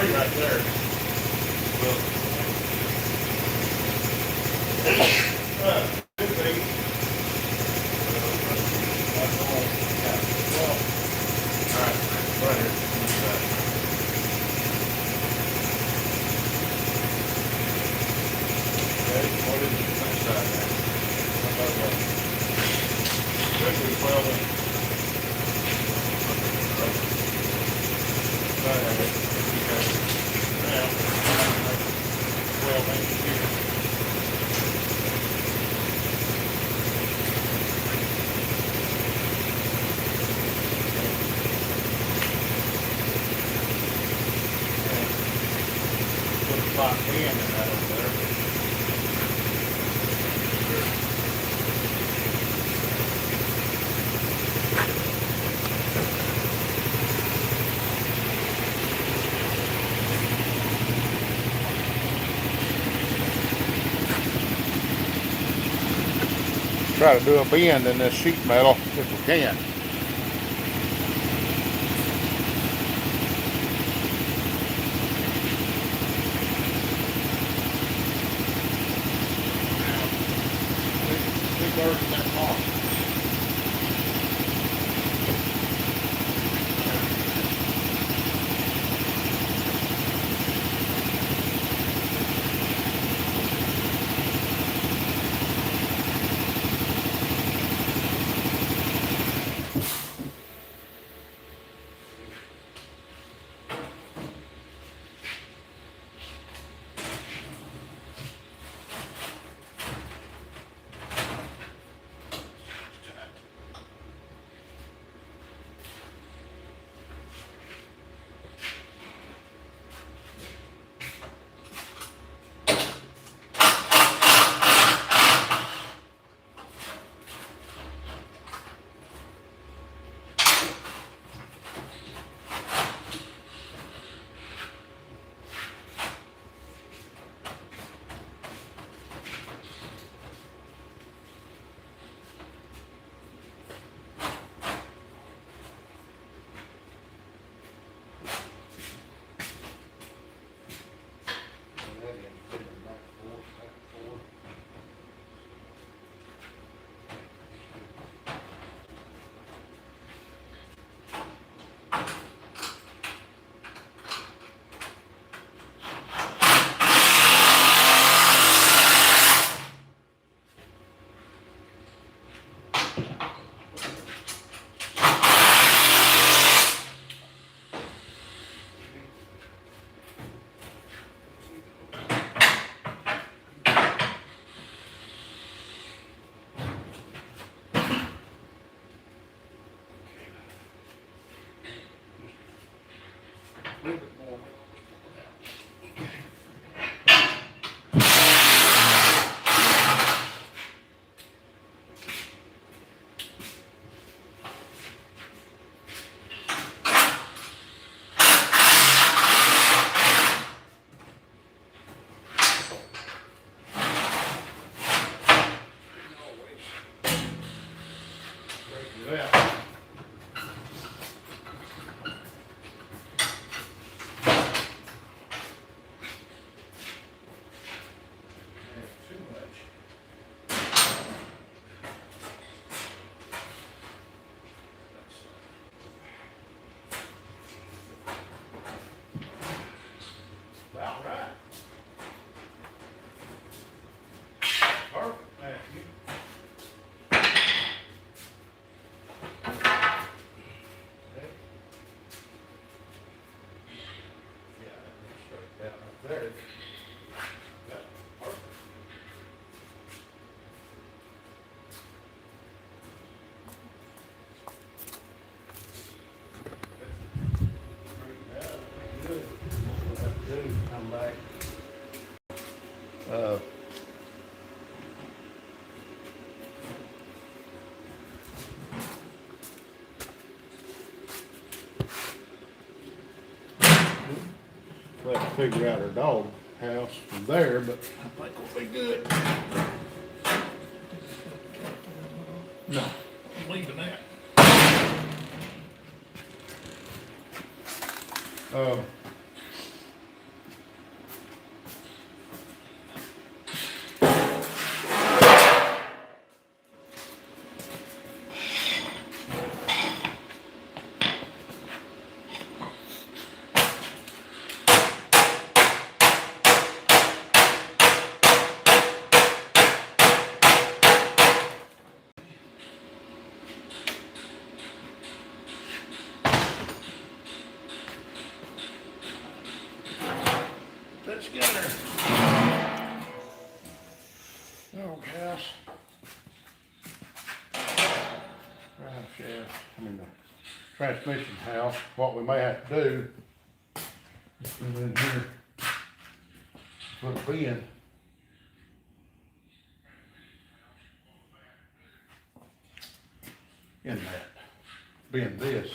Right there. Could be. Alright, right here. Okay, what is the next side now? Could be 12 inches. Right there. Okay. Now, 12 inches here. Put a spot in that over there. Try to do a bend in this sheet metal if we can. Two birds in that box. A little bit more. we'll have to figure out our dog house from there, but I think we'll be good. No, I'm leaving that. Let's get her. Dog house. Drive shaft, the transmission house. What we may have to do is put it in here, put a bin. In that, bend this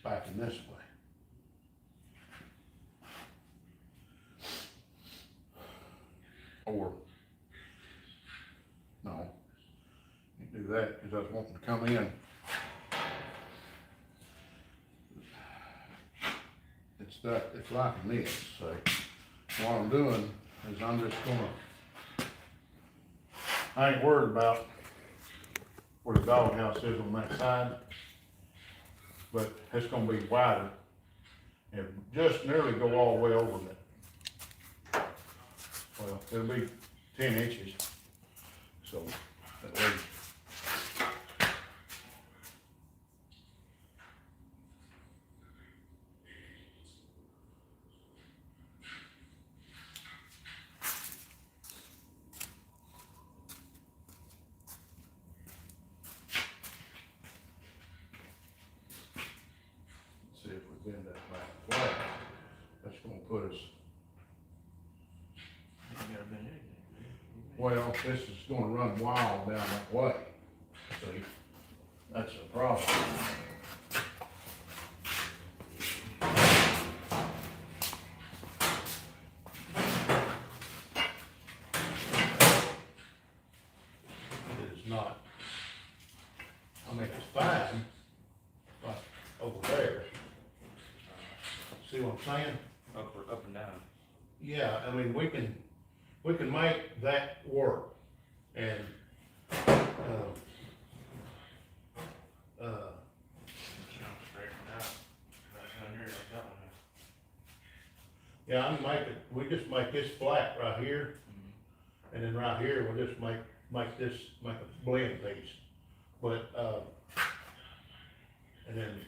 back in this way. Or, no, you do that because I was wanting to come in. It's like this, so what I'm doing is I'm just gonna, I ain't worried about where the doghouse is on that side, but it's gonna be wider and just nearly go all the way over it. Well, it'll be 10 inches, so at least. See if we bend that back flat. That's gonna put us. Well, this is gonna run wild down that way. See, that's the problem. It is not. I mean, it's fine, but over there. See what I'm saying? Up and down. Yeah, I mean, we can make that work, and, yeah, I can make it, we just make this flat right here, and then right here, we'll just make a blend piece. But, and then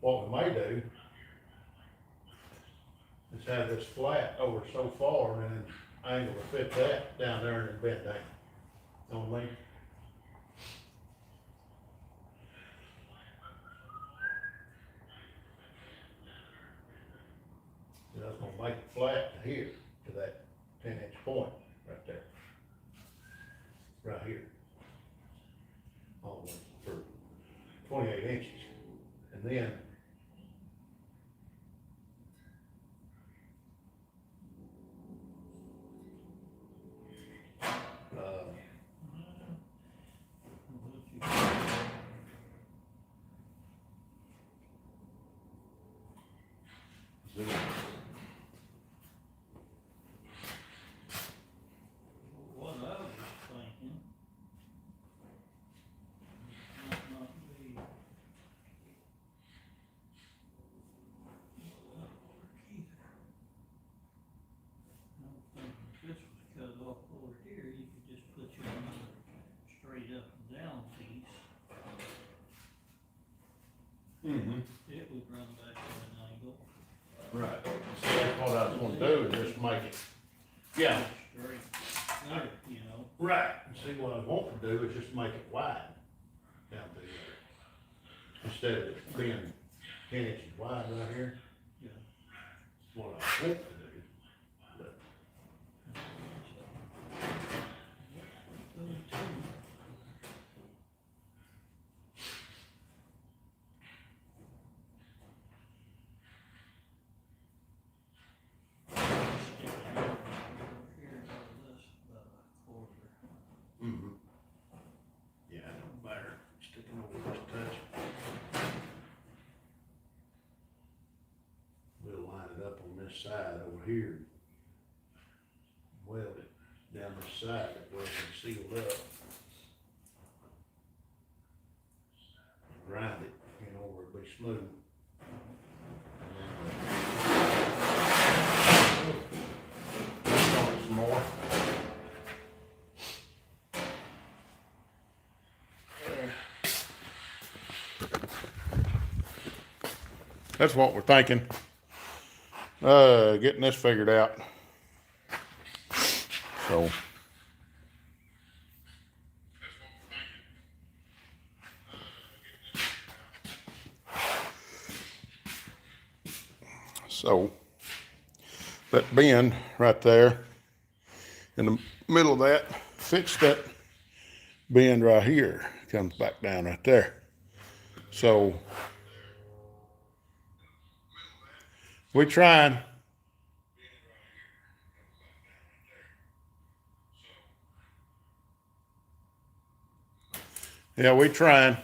what we may do is have this flat over so far, and then angle to fit that down there and then bend down. You know what I mean? So that's gonna make it flat to here, to that 10-inch point right there. Right here. All the way for 28 inches. And then zoom. What I was thinking, might not be. I don't think if this was cut off over here, you could just put you another straight up and down piece. Mm-hmm. It would run back at an angle. Right. See, that's what I was gonna do, is just make it. Yeah. Straight there, you know. Right. See, what I want to do is just make it wide down through there. Instead of it being 10 inches wide right here. Yeah. What I want to do. But this side over here. Weld it down this side where it's sealed up. Grind it, where it'll be smooth. Work on it some more. That's what we're thinking. Getting this figured out. So. So, that bend right there in the middle of that fits that bend right here. Comes back down right there. So, we're trying. Yeah, we're trying.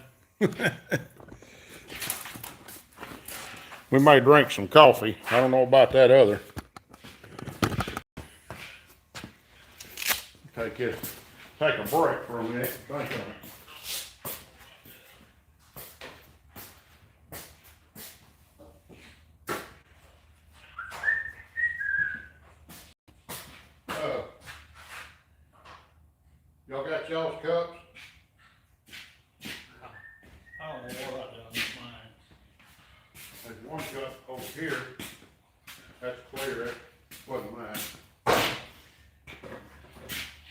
We may drink some coffee. I don't know about that other. Take a break for a minute. Think on it. Y'all got y'all's cups? I don't know what I done with mine. There's one cup over here. That's clear. That wasn't mine. I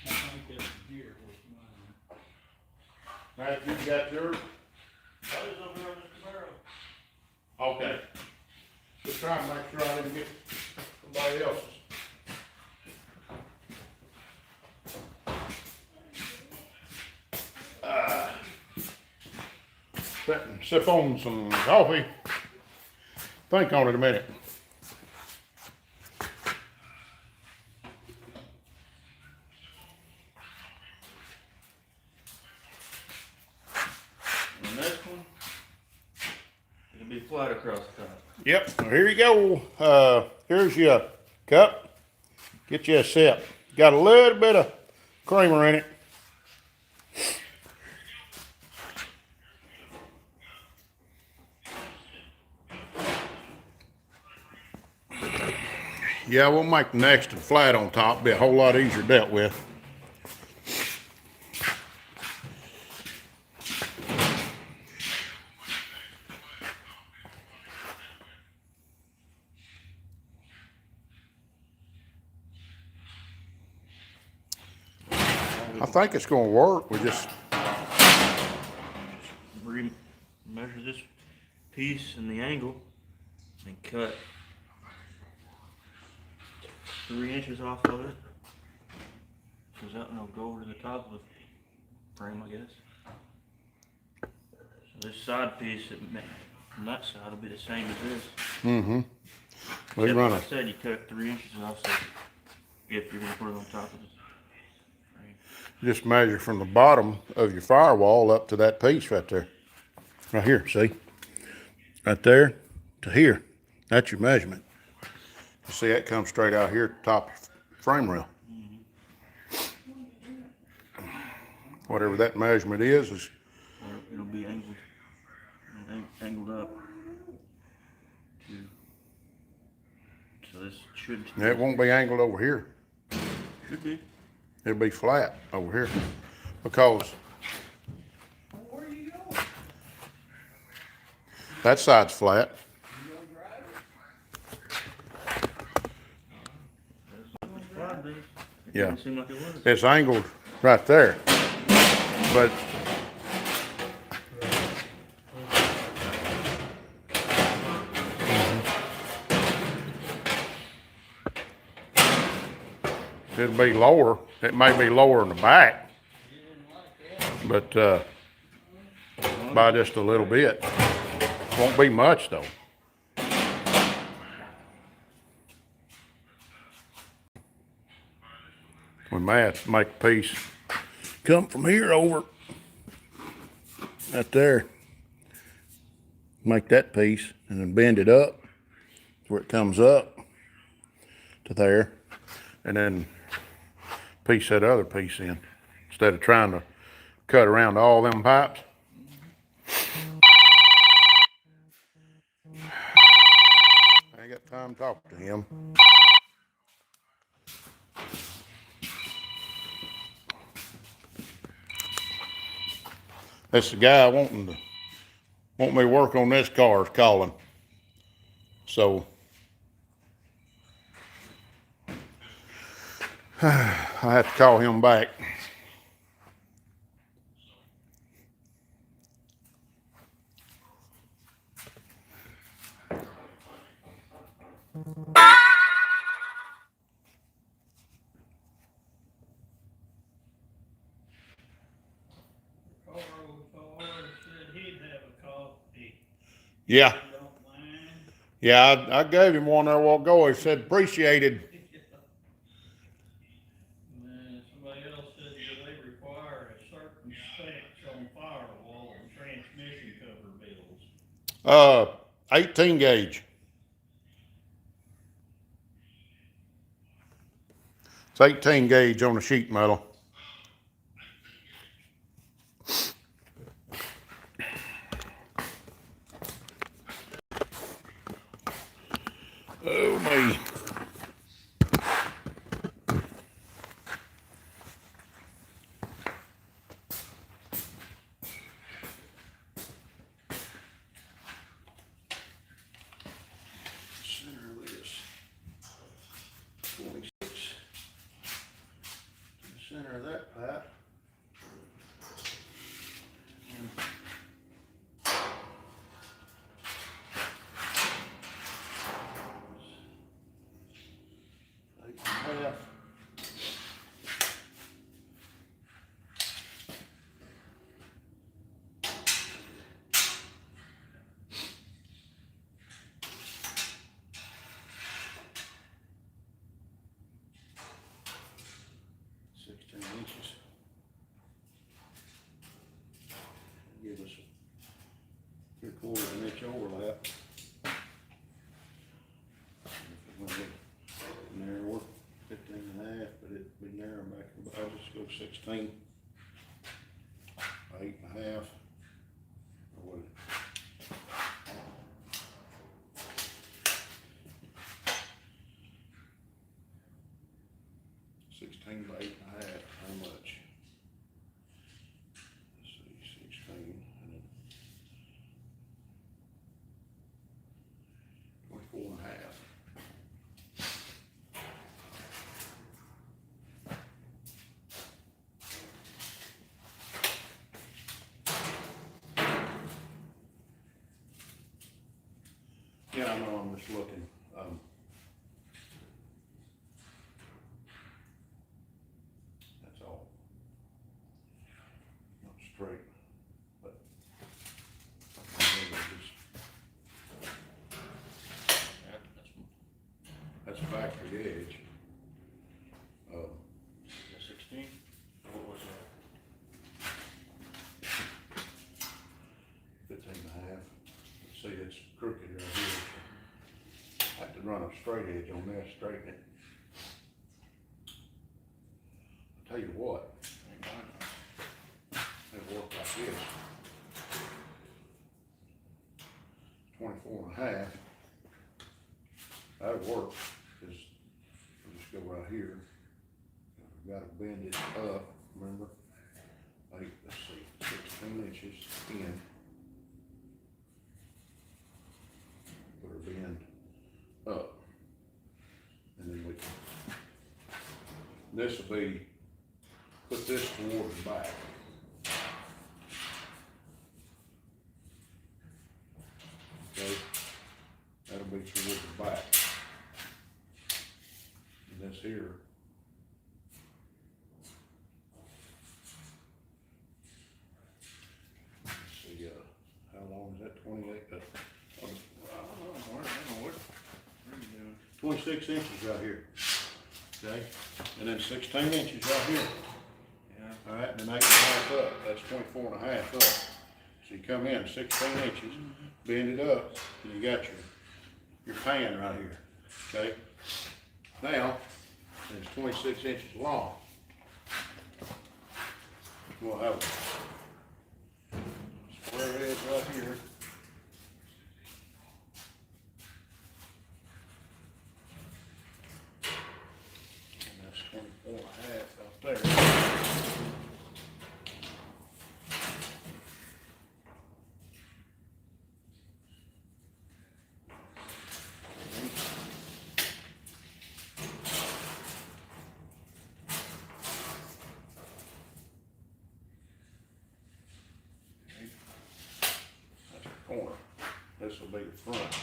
think it's here was mine. Matthew, you got yours? I was over there with the barrel. Okay. Just trying to make sure I didn't get somebody else's. Sit and sip on some coffee. Think on it a minute. And this one, it'll be flat across the top. Yep, well, here you go. Here's your cup. Get you a sip. Got a little bit of creamer in it. Yeah, we'll make the next one flat on top. Be a whole lot easier dealt with. I think it's going to work. We just Measure this piece and the angle and cut 3 inches off of it. Goes out and it'll go over to the top of the frame, I guess. So this side piece from that side will be the same as this. we Except run like a I said, you cut 3 inches off, so if you're gonna put it on top of this frame. just measure from the bottom of your firewall up to that piece right there. Right here, see? Right there to here. That's your measurement. You see that comes straight out here at the top of the frame rail. Whatever that measurement is Or it'll be angled up to, so this should it won't be angled over here. should be. It'll be flat over here. Because Where are you going? that side's flat. You gonna drive it? It Yeah. didn't seem like it was. It's angled right there. But it'll be lower. It may be lower in the back, but by just a little bit. Won't be much though. We may have to make a piece come from here over right there. Make that piece and then bend it up where it comes up. to there, and then piece that other piece in, instead of trying to cut around all them pipes. I ain't got time to talk to him. That's the guy want me to work on this car is calling. So I have to call him back. Carl said he'd have a coffee. Yeah, You don't mind? yeah, I gave him one there a while ago. He said appreciated. Somebody else said that they require a certain specs on firewall and transmission cover bills. 18 gauge. It's 18 gauge on the sheet metal. Oh me. Center of this 26 to the center of that pipe. Eight and a half. Inches. Give us a 3/4 inch overlap. If it went narrower, 15 and a half, but it'd be narrow back. I'll just go 16, 8 and a half. Or what? 16 by 8 and a half, how much? Let's see, 16, and then 24 and a half. Yeah, I know, I'm just looking. That's all. Not straight, but that's factory edge. 16? What was that? 15 and a half. See, it's crooked right here. I have to run a straight edge on there, straighten it. I'll tell you what, it'll work like this. 24 and a half. That'll work, because we'll just go right here. We've got to bend it up, remember? Like, let's see, 16 inches in. Put our bend up. And then we can, this will be, put this toward the back. Okay, that'll be toward the back. And this here, let's see, how long is that, 28? I don't know what are you doing? 26 inches right here, okay? And then 16 inches right here, Yeah. all right? And then 8 and a half up, that's 24 and a half up. So you come in 16 inches, bend it up, and you got your pan right here, okay? now, and it's 26 inches long. We'll have a square edge right here. And that's 24 and a half out there. That's the corner. This will be the front.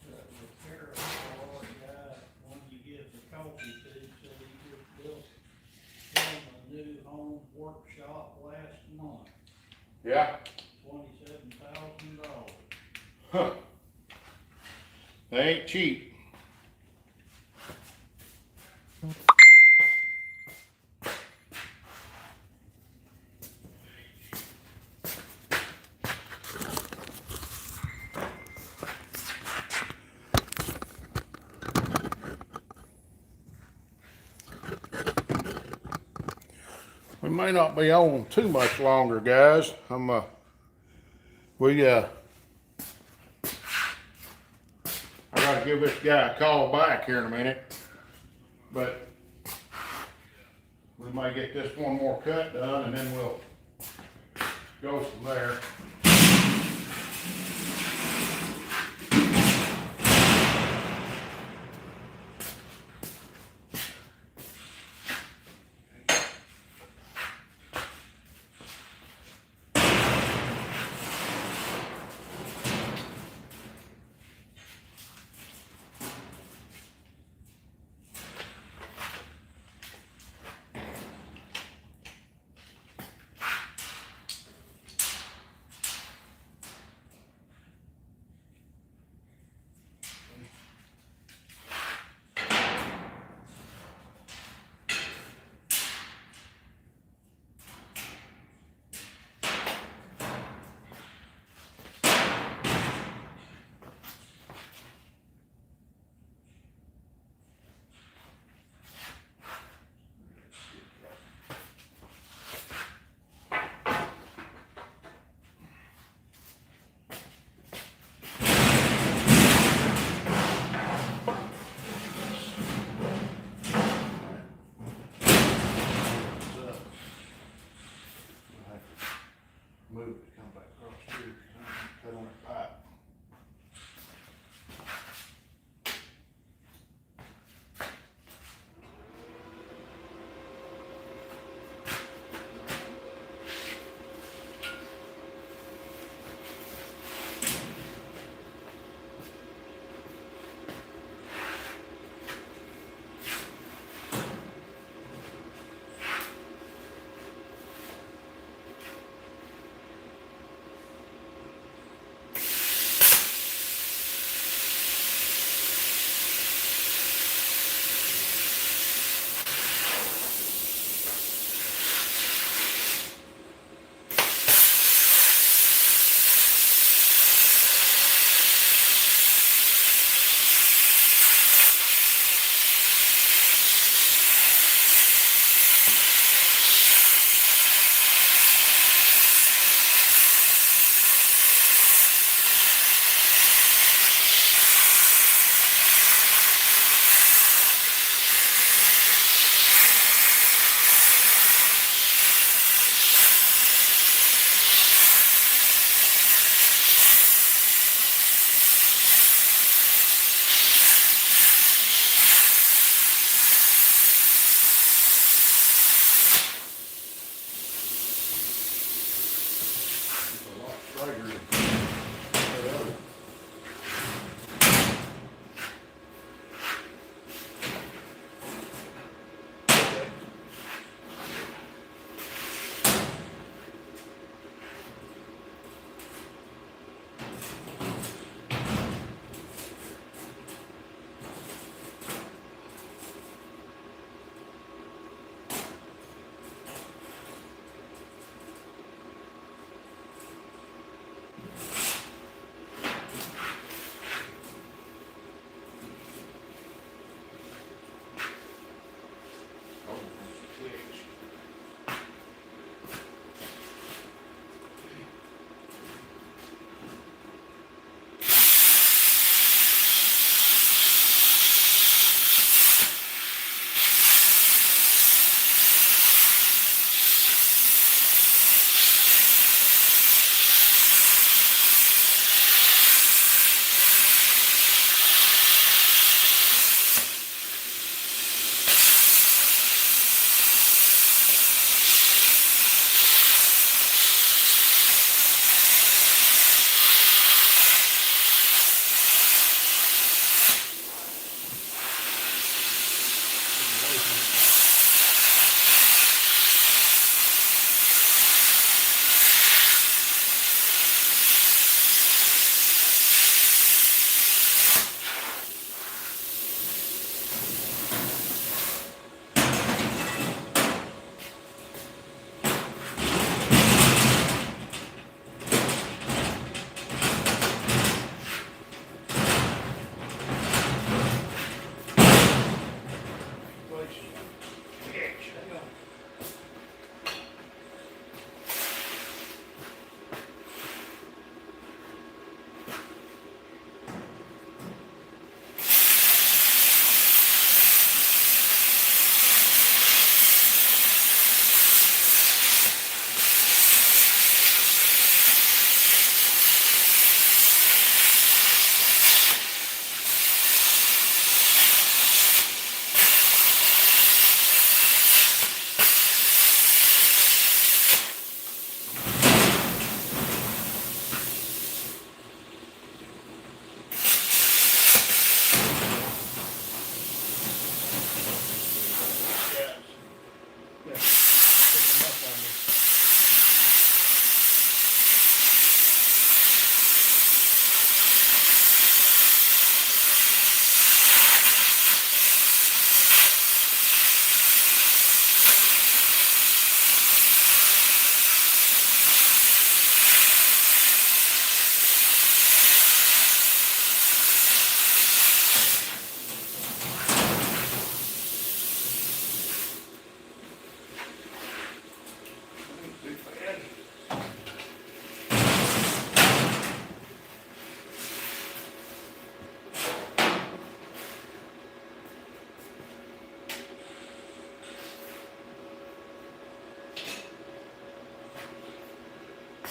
The firewall guy, one you give the coffee to, said he just built him a new home workshop last month, Yeah. $27,000. Huh. They ain't cheap. We may not be on too much longer, guys. I gotta give this guy a call back here in a minute, but we may get this one more cut done and then we'll go from there.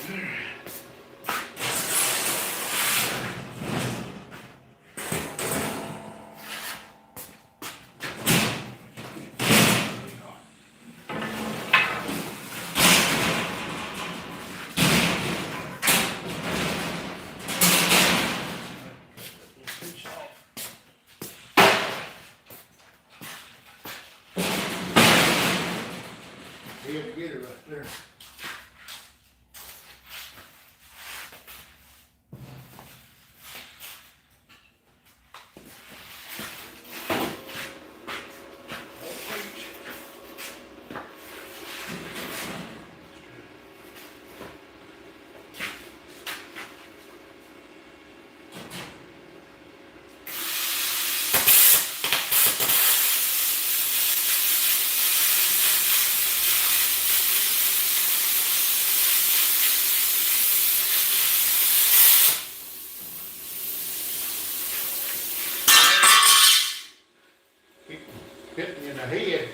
He had to get it right there. Hit me in the head.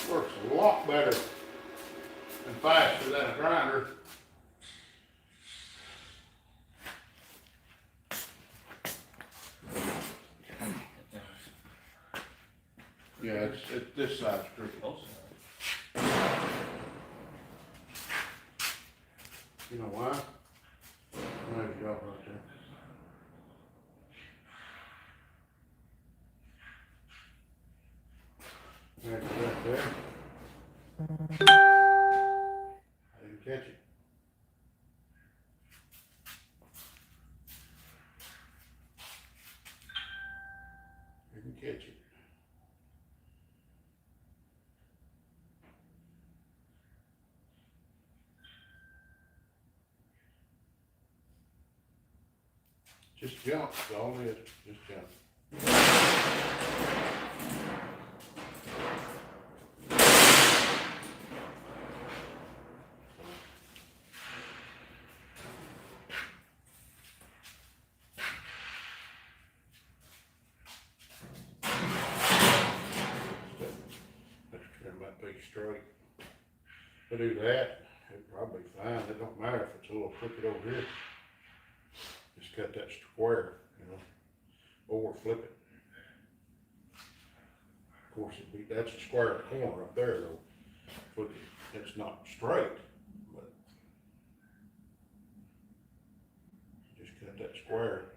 Works a lot better and faster than a grinder. Yeah, it's this side's crooked. You know why? There's your job right there. There's it right there. I didn't catch it. Didn't catch it. Just jump, that's all it is, just jump. Let's trim that piece straight. If I do that, it'll probably be fine, it don't matter if it's a little crooked over here. Just cut that square, you know, or flip it. Of course, that's a square in the corner up there though. Flip it, it's not straight, but just cut that square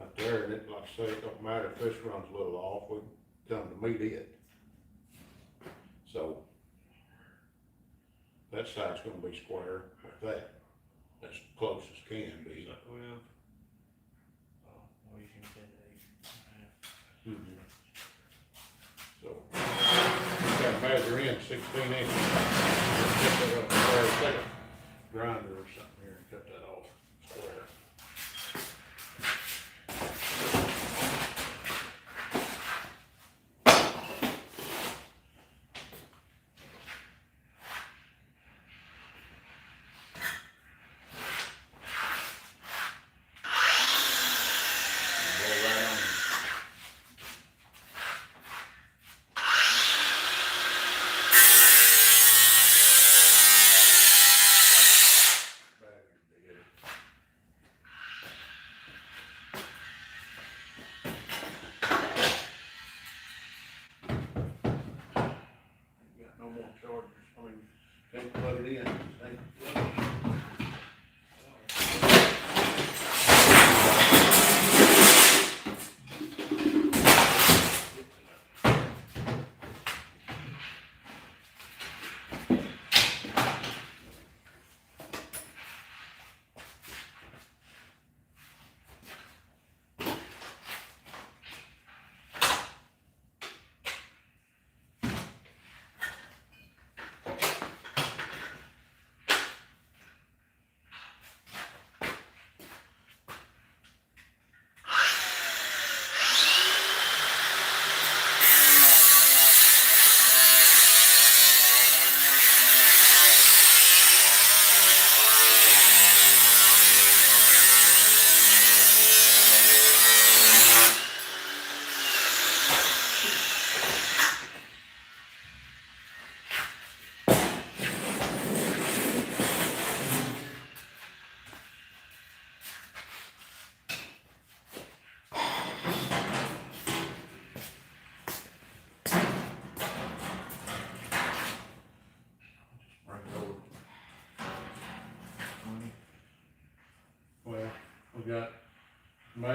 up there, and it, like I say, it don't matter if this runs a little off, we come to meet it. So that side's gonna be square like that. That's close as can be. Well, you can get a Mhm. So, you gotta measure in 16 inches. Get that up there, take a grinder or something here and cut that off square. Go right on. Back your bed.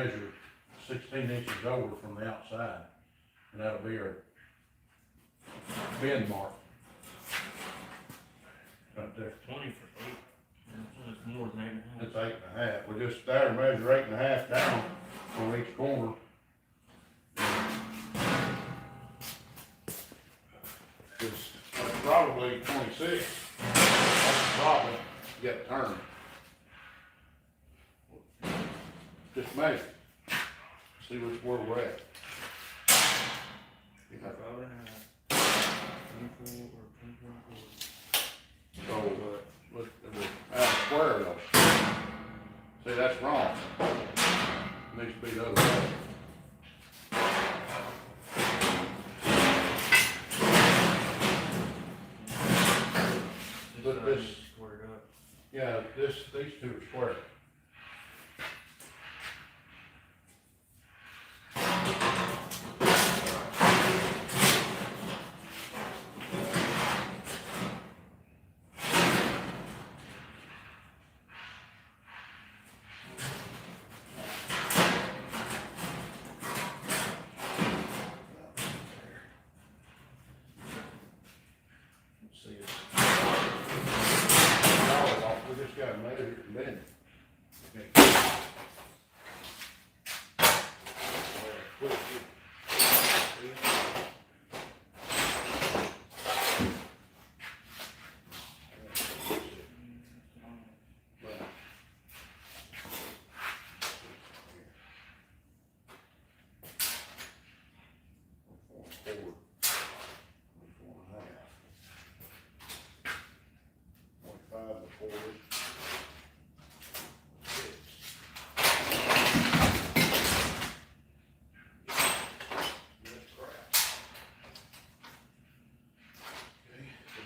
measure 16 inches over from the outside, and that'll be our bend mark. Right there. 20 for 8. That's more than 8.5. It's 8.5. We just there measure 8.5 down on each corner. It's probably 26. That's the problem. You got to turn. Just measure. See where we're at. Yeah, probably not. 24 or 24. So, look, add a square though. See, that's wrong. Needs to be the other way. Look, this, squared up. yeah, these two are square. See it. We just gotta measure it and bend it. Okay.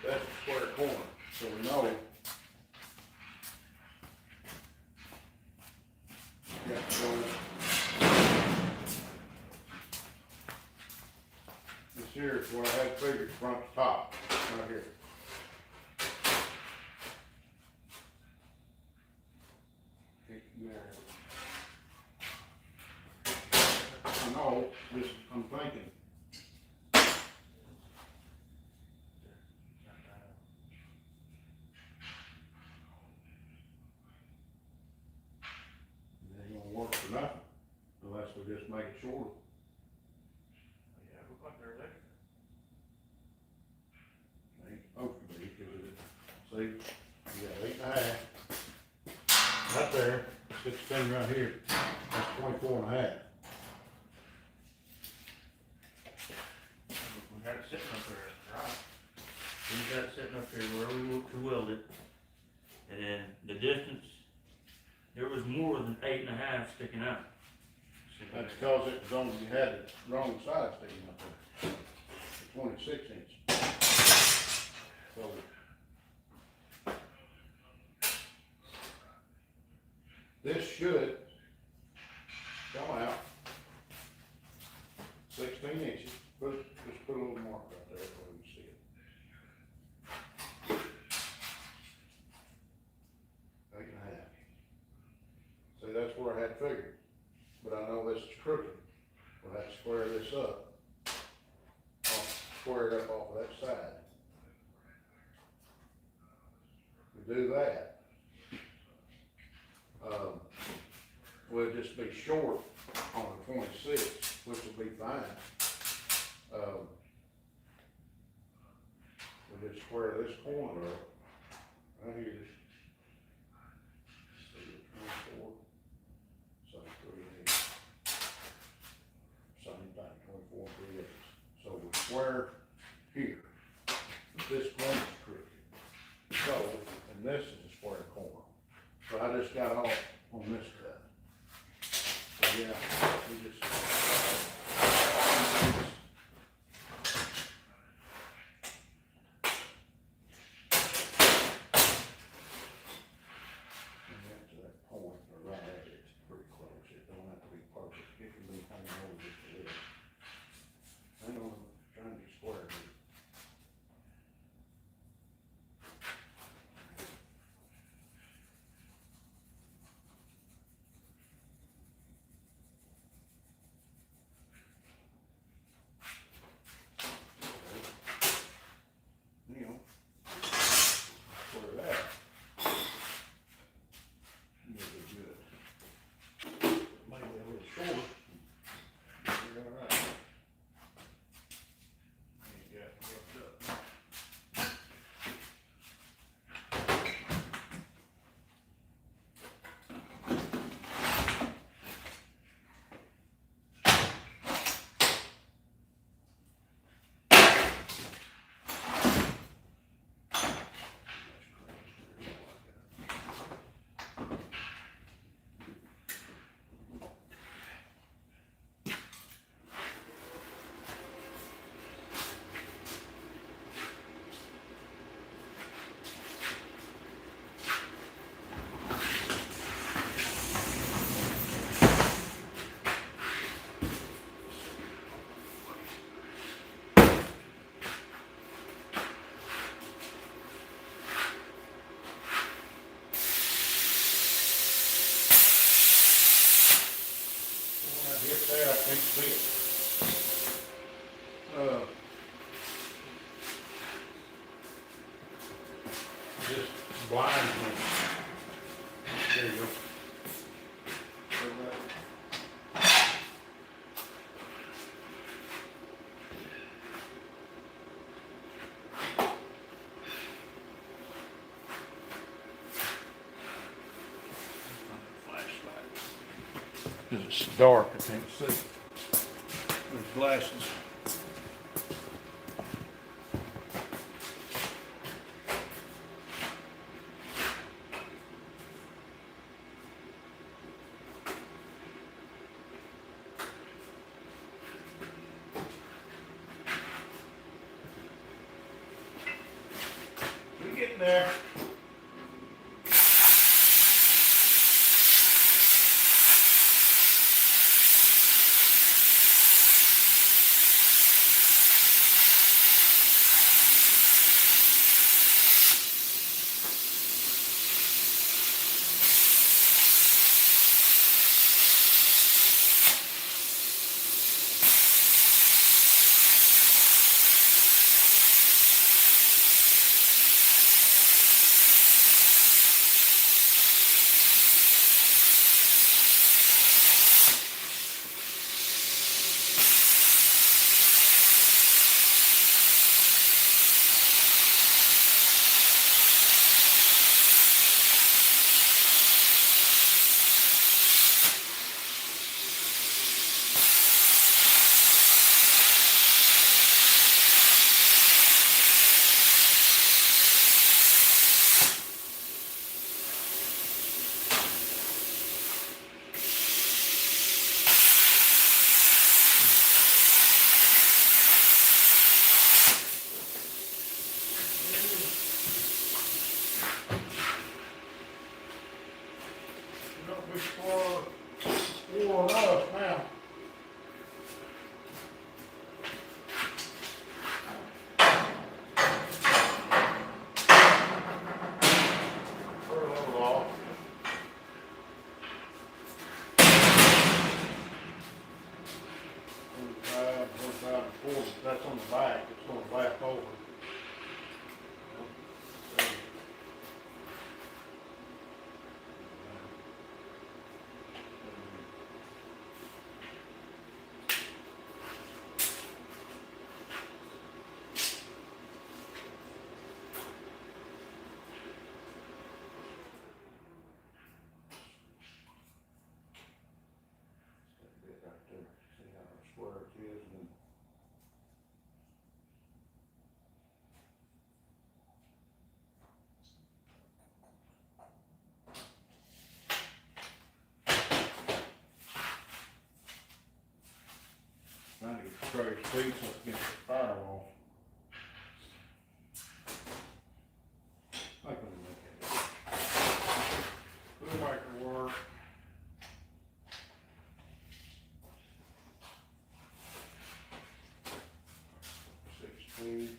That's a square corner, so we know. You have to go. This here is what I had figured front to top, right here. No, just, I'm thinking. It ain't gonna work for nothing, unless we just make it shorter. Yeah, look like they're there. Ain't supposed to be, cause it, see, you got 8.5. Right there, 16 right here, that's 24.5. We got it sitting up there, right? We got it sitting up here where we welded, and then the distance, there was more than 8.5 sticking out. That's cause it was on, you had the wrong side sticking up there, 26 inch. So, this should come out 16 inches, just put a little mark right there so we can see it. 8.5. See, that's where I had figured, but I know this is crooked. We'll have to square this up, square it up off of that side. We do that. We'll just be short on the 26, which will be fine. We'll just square this corner up, right here. See, 24, so 3/8. Same thing, 24 3/8. So we square here. This corner's crooked. So, and this is a square corner. So I just got off on this cut. So yeah, we just. And get to that point, or right at it, it's pretty close. It don't have to be perfect. It can be hanging over just a little. Hang on, trying to get square here. there, I can't see it. Just blinds me. There you go. It's dark, I can't see. There's glasses. We're getting there. Don't be worn up now. Put a little off. That's on the back, it's going back over. Trying to get the straight feet so it's against the firewall. I can look at it. We'll make it work. 16.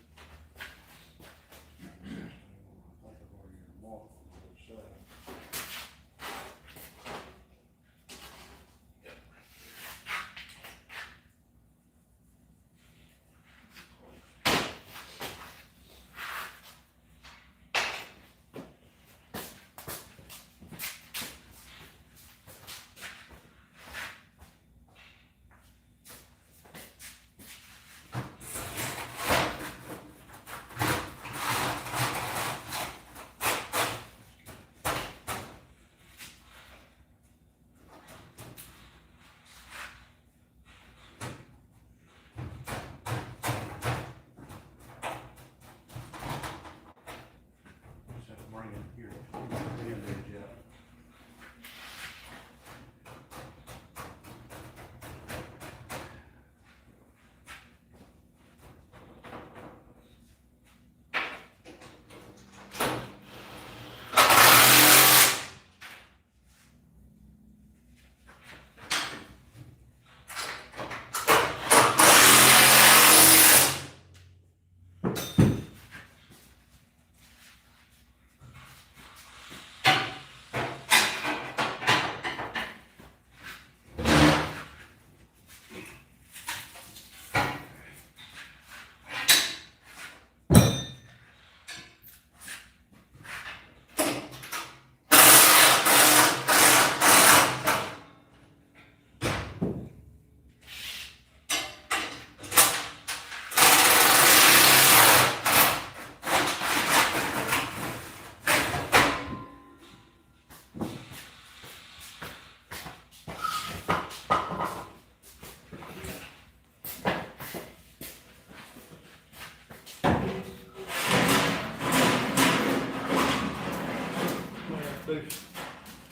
loose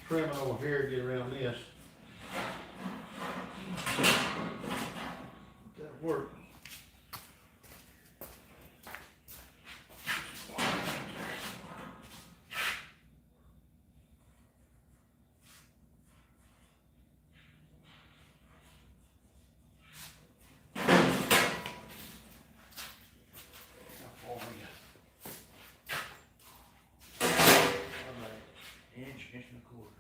trimming over here to get around this. That'll work. Inch and a quarter.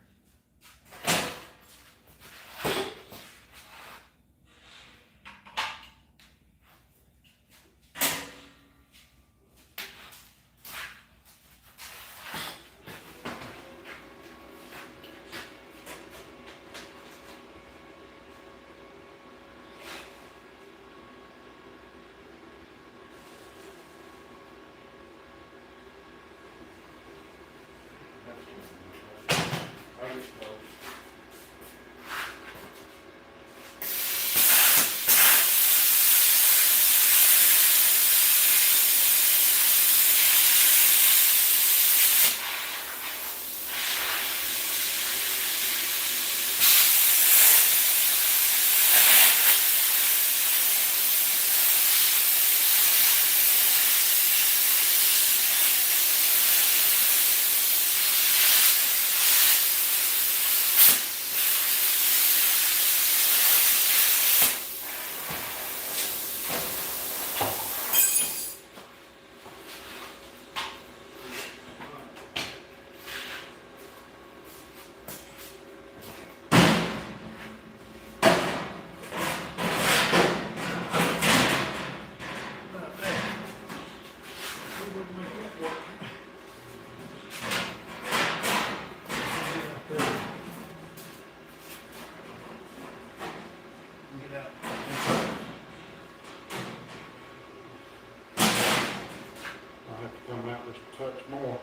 Come out just a touch more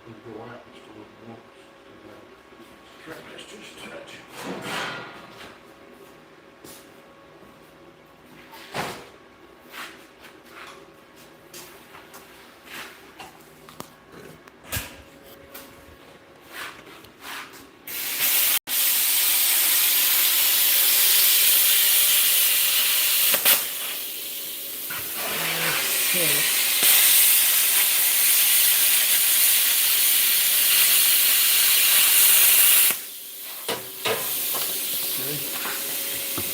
and go out just a little more. Trim this just a touch.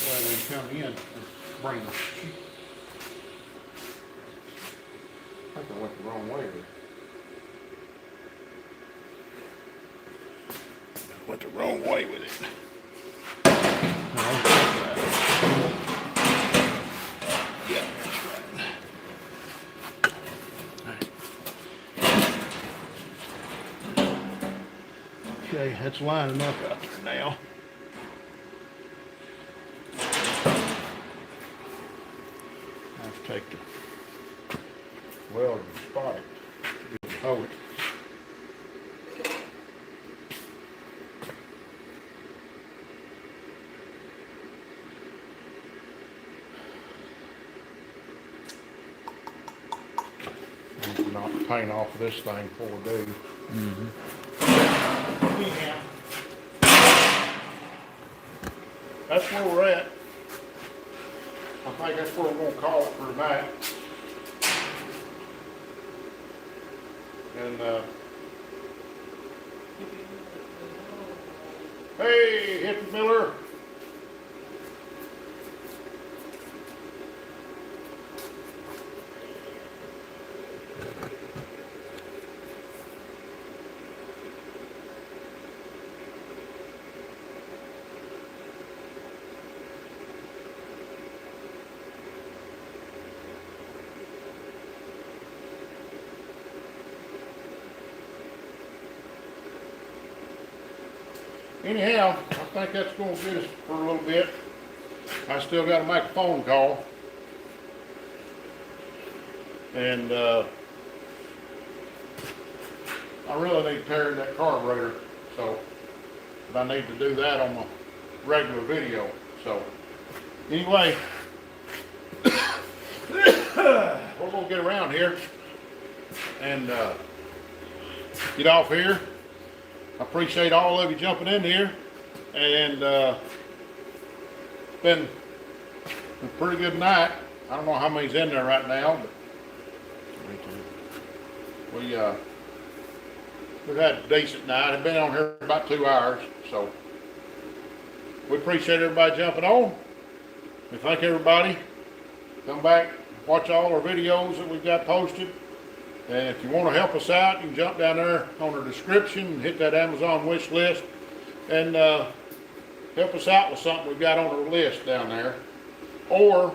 Well, they come in and bring them. I think I went the wrong way with it. Went the wrong way with it. Yeah, that's right. Okay, that's lining up out there now. I have to take the weld and spot it. Hold it. Need to knock the paint off of this thing before we do. Anyhow, that's where we're at. I think that's where we're gonna call it for tonight. And hey, Hippie Miller. Anyhow, I think that's going to get us for a little bit. I still got to make a phone call. And I really need to tear in that carburetor. So, but I need to do that on my regular video. So, anyway, we're going to get around here and get off here. I appreciate all of you jumping in here, and been a pretty good night. I don't know how many's in there right now, but we've had a decent night. I've been on here about 2 hours, so we appreciate everybody jumping on. We thank everybody. Come back, watch all our videos that we've got posted. And if you want to help us out, you can jump down there on the description and hit that Amazon wish list and help us out with something we've got on our list down there. Or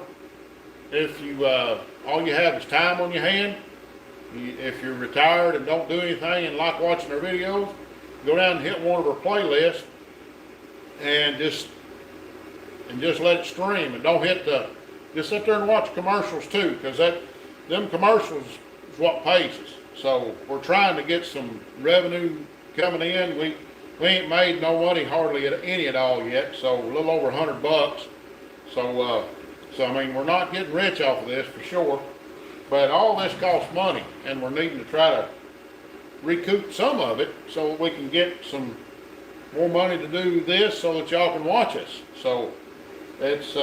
if you all you have is time on your hand, if you're retired and don't do anything and like watching our videos, go down and hit one of our playlists and just let it stream, and don't hit the, just sit there and watch commercials too, because them commercials is what pays us. So we're trying to get some revenue coming in. We ain't made no money hardly any at all yet, so a little over $100. So I mean, we're not getting rich off of this for sure, but all this costs money, and we're needing to try to recoup some of it so that we can get some more money to do this so that y'all can watch us. So it's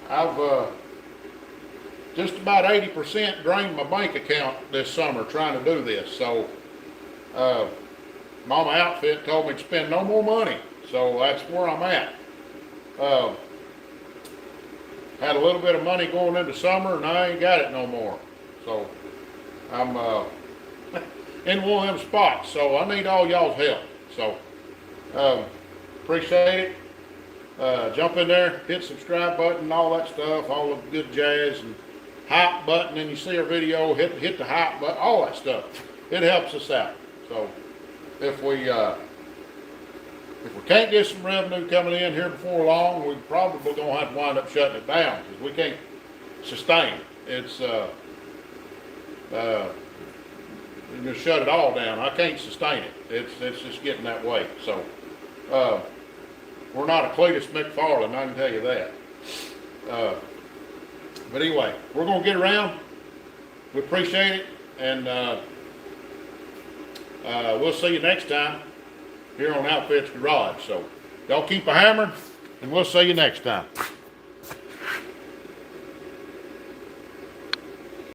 I've just about 80% drained my bank account this summer trying to do this. So Mama Outfit told me to spend no more money, so that's where I'm at. Had a little bit of money going into summer, and I ain't got it no more. So I'm in one of them spots, so I need all y'all's help. So appreciate it. Jump in there, hit subscribe button, all that stuff, all the good jazz, and hype button, and you see our video, hit the hype button, all that stuff. It helps us out. So if we can't get some revenue coming in here before long, we probably gonna have to wind up shutting it down, because we can't sustain it. It's you just shut it all down. I can't sustain it. It's just getting that way. So we're not a Cletus McFarland, I can tell you that. But anyway, we're gonna get around. We appreciate it, and we'll see you next time here on Outfits Garage. So y'all keep a hammering, and we'll see you next time.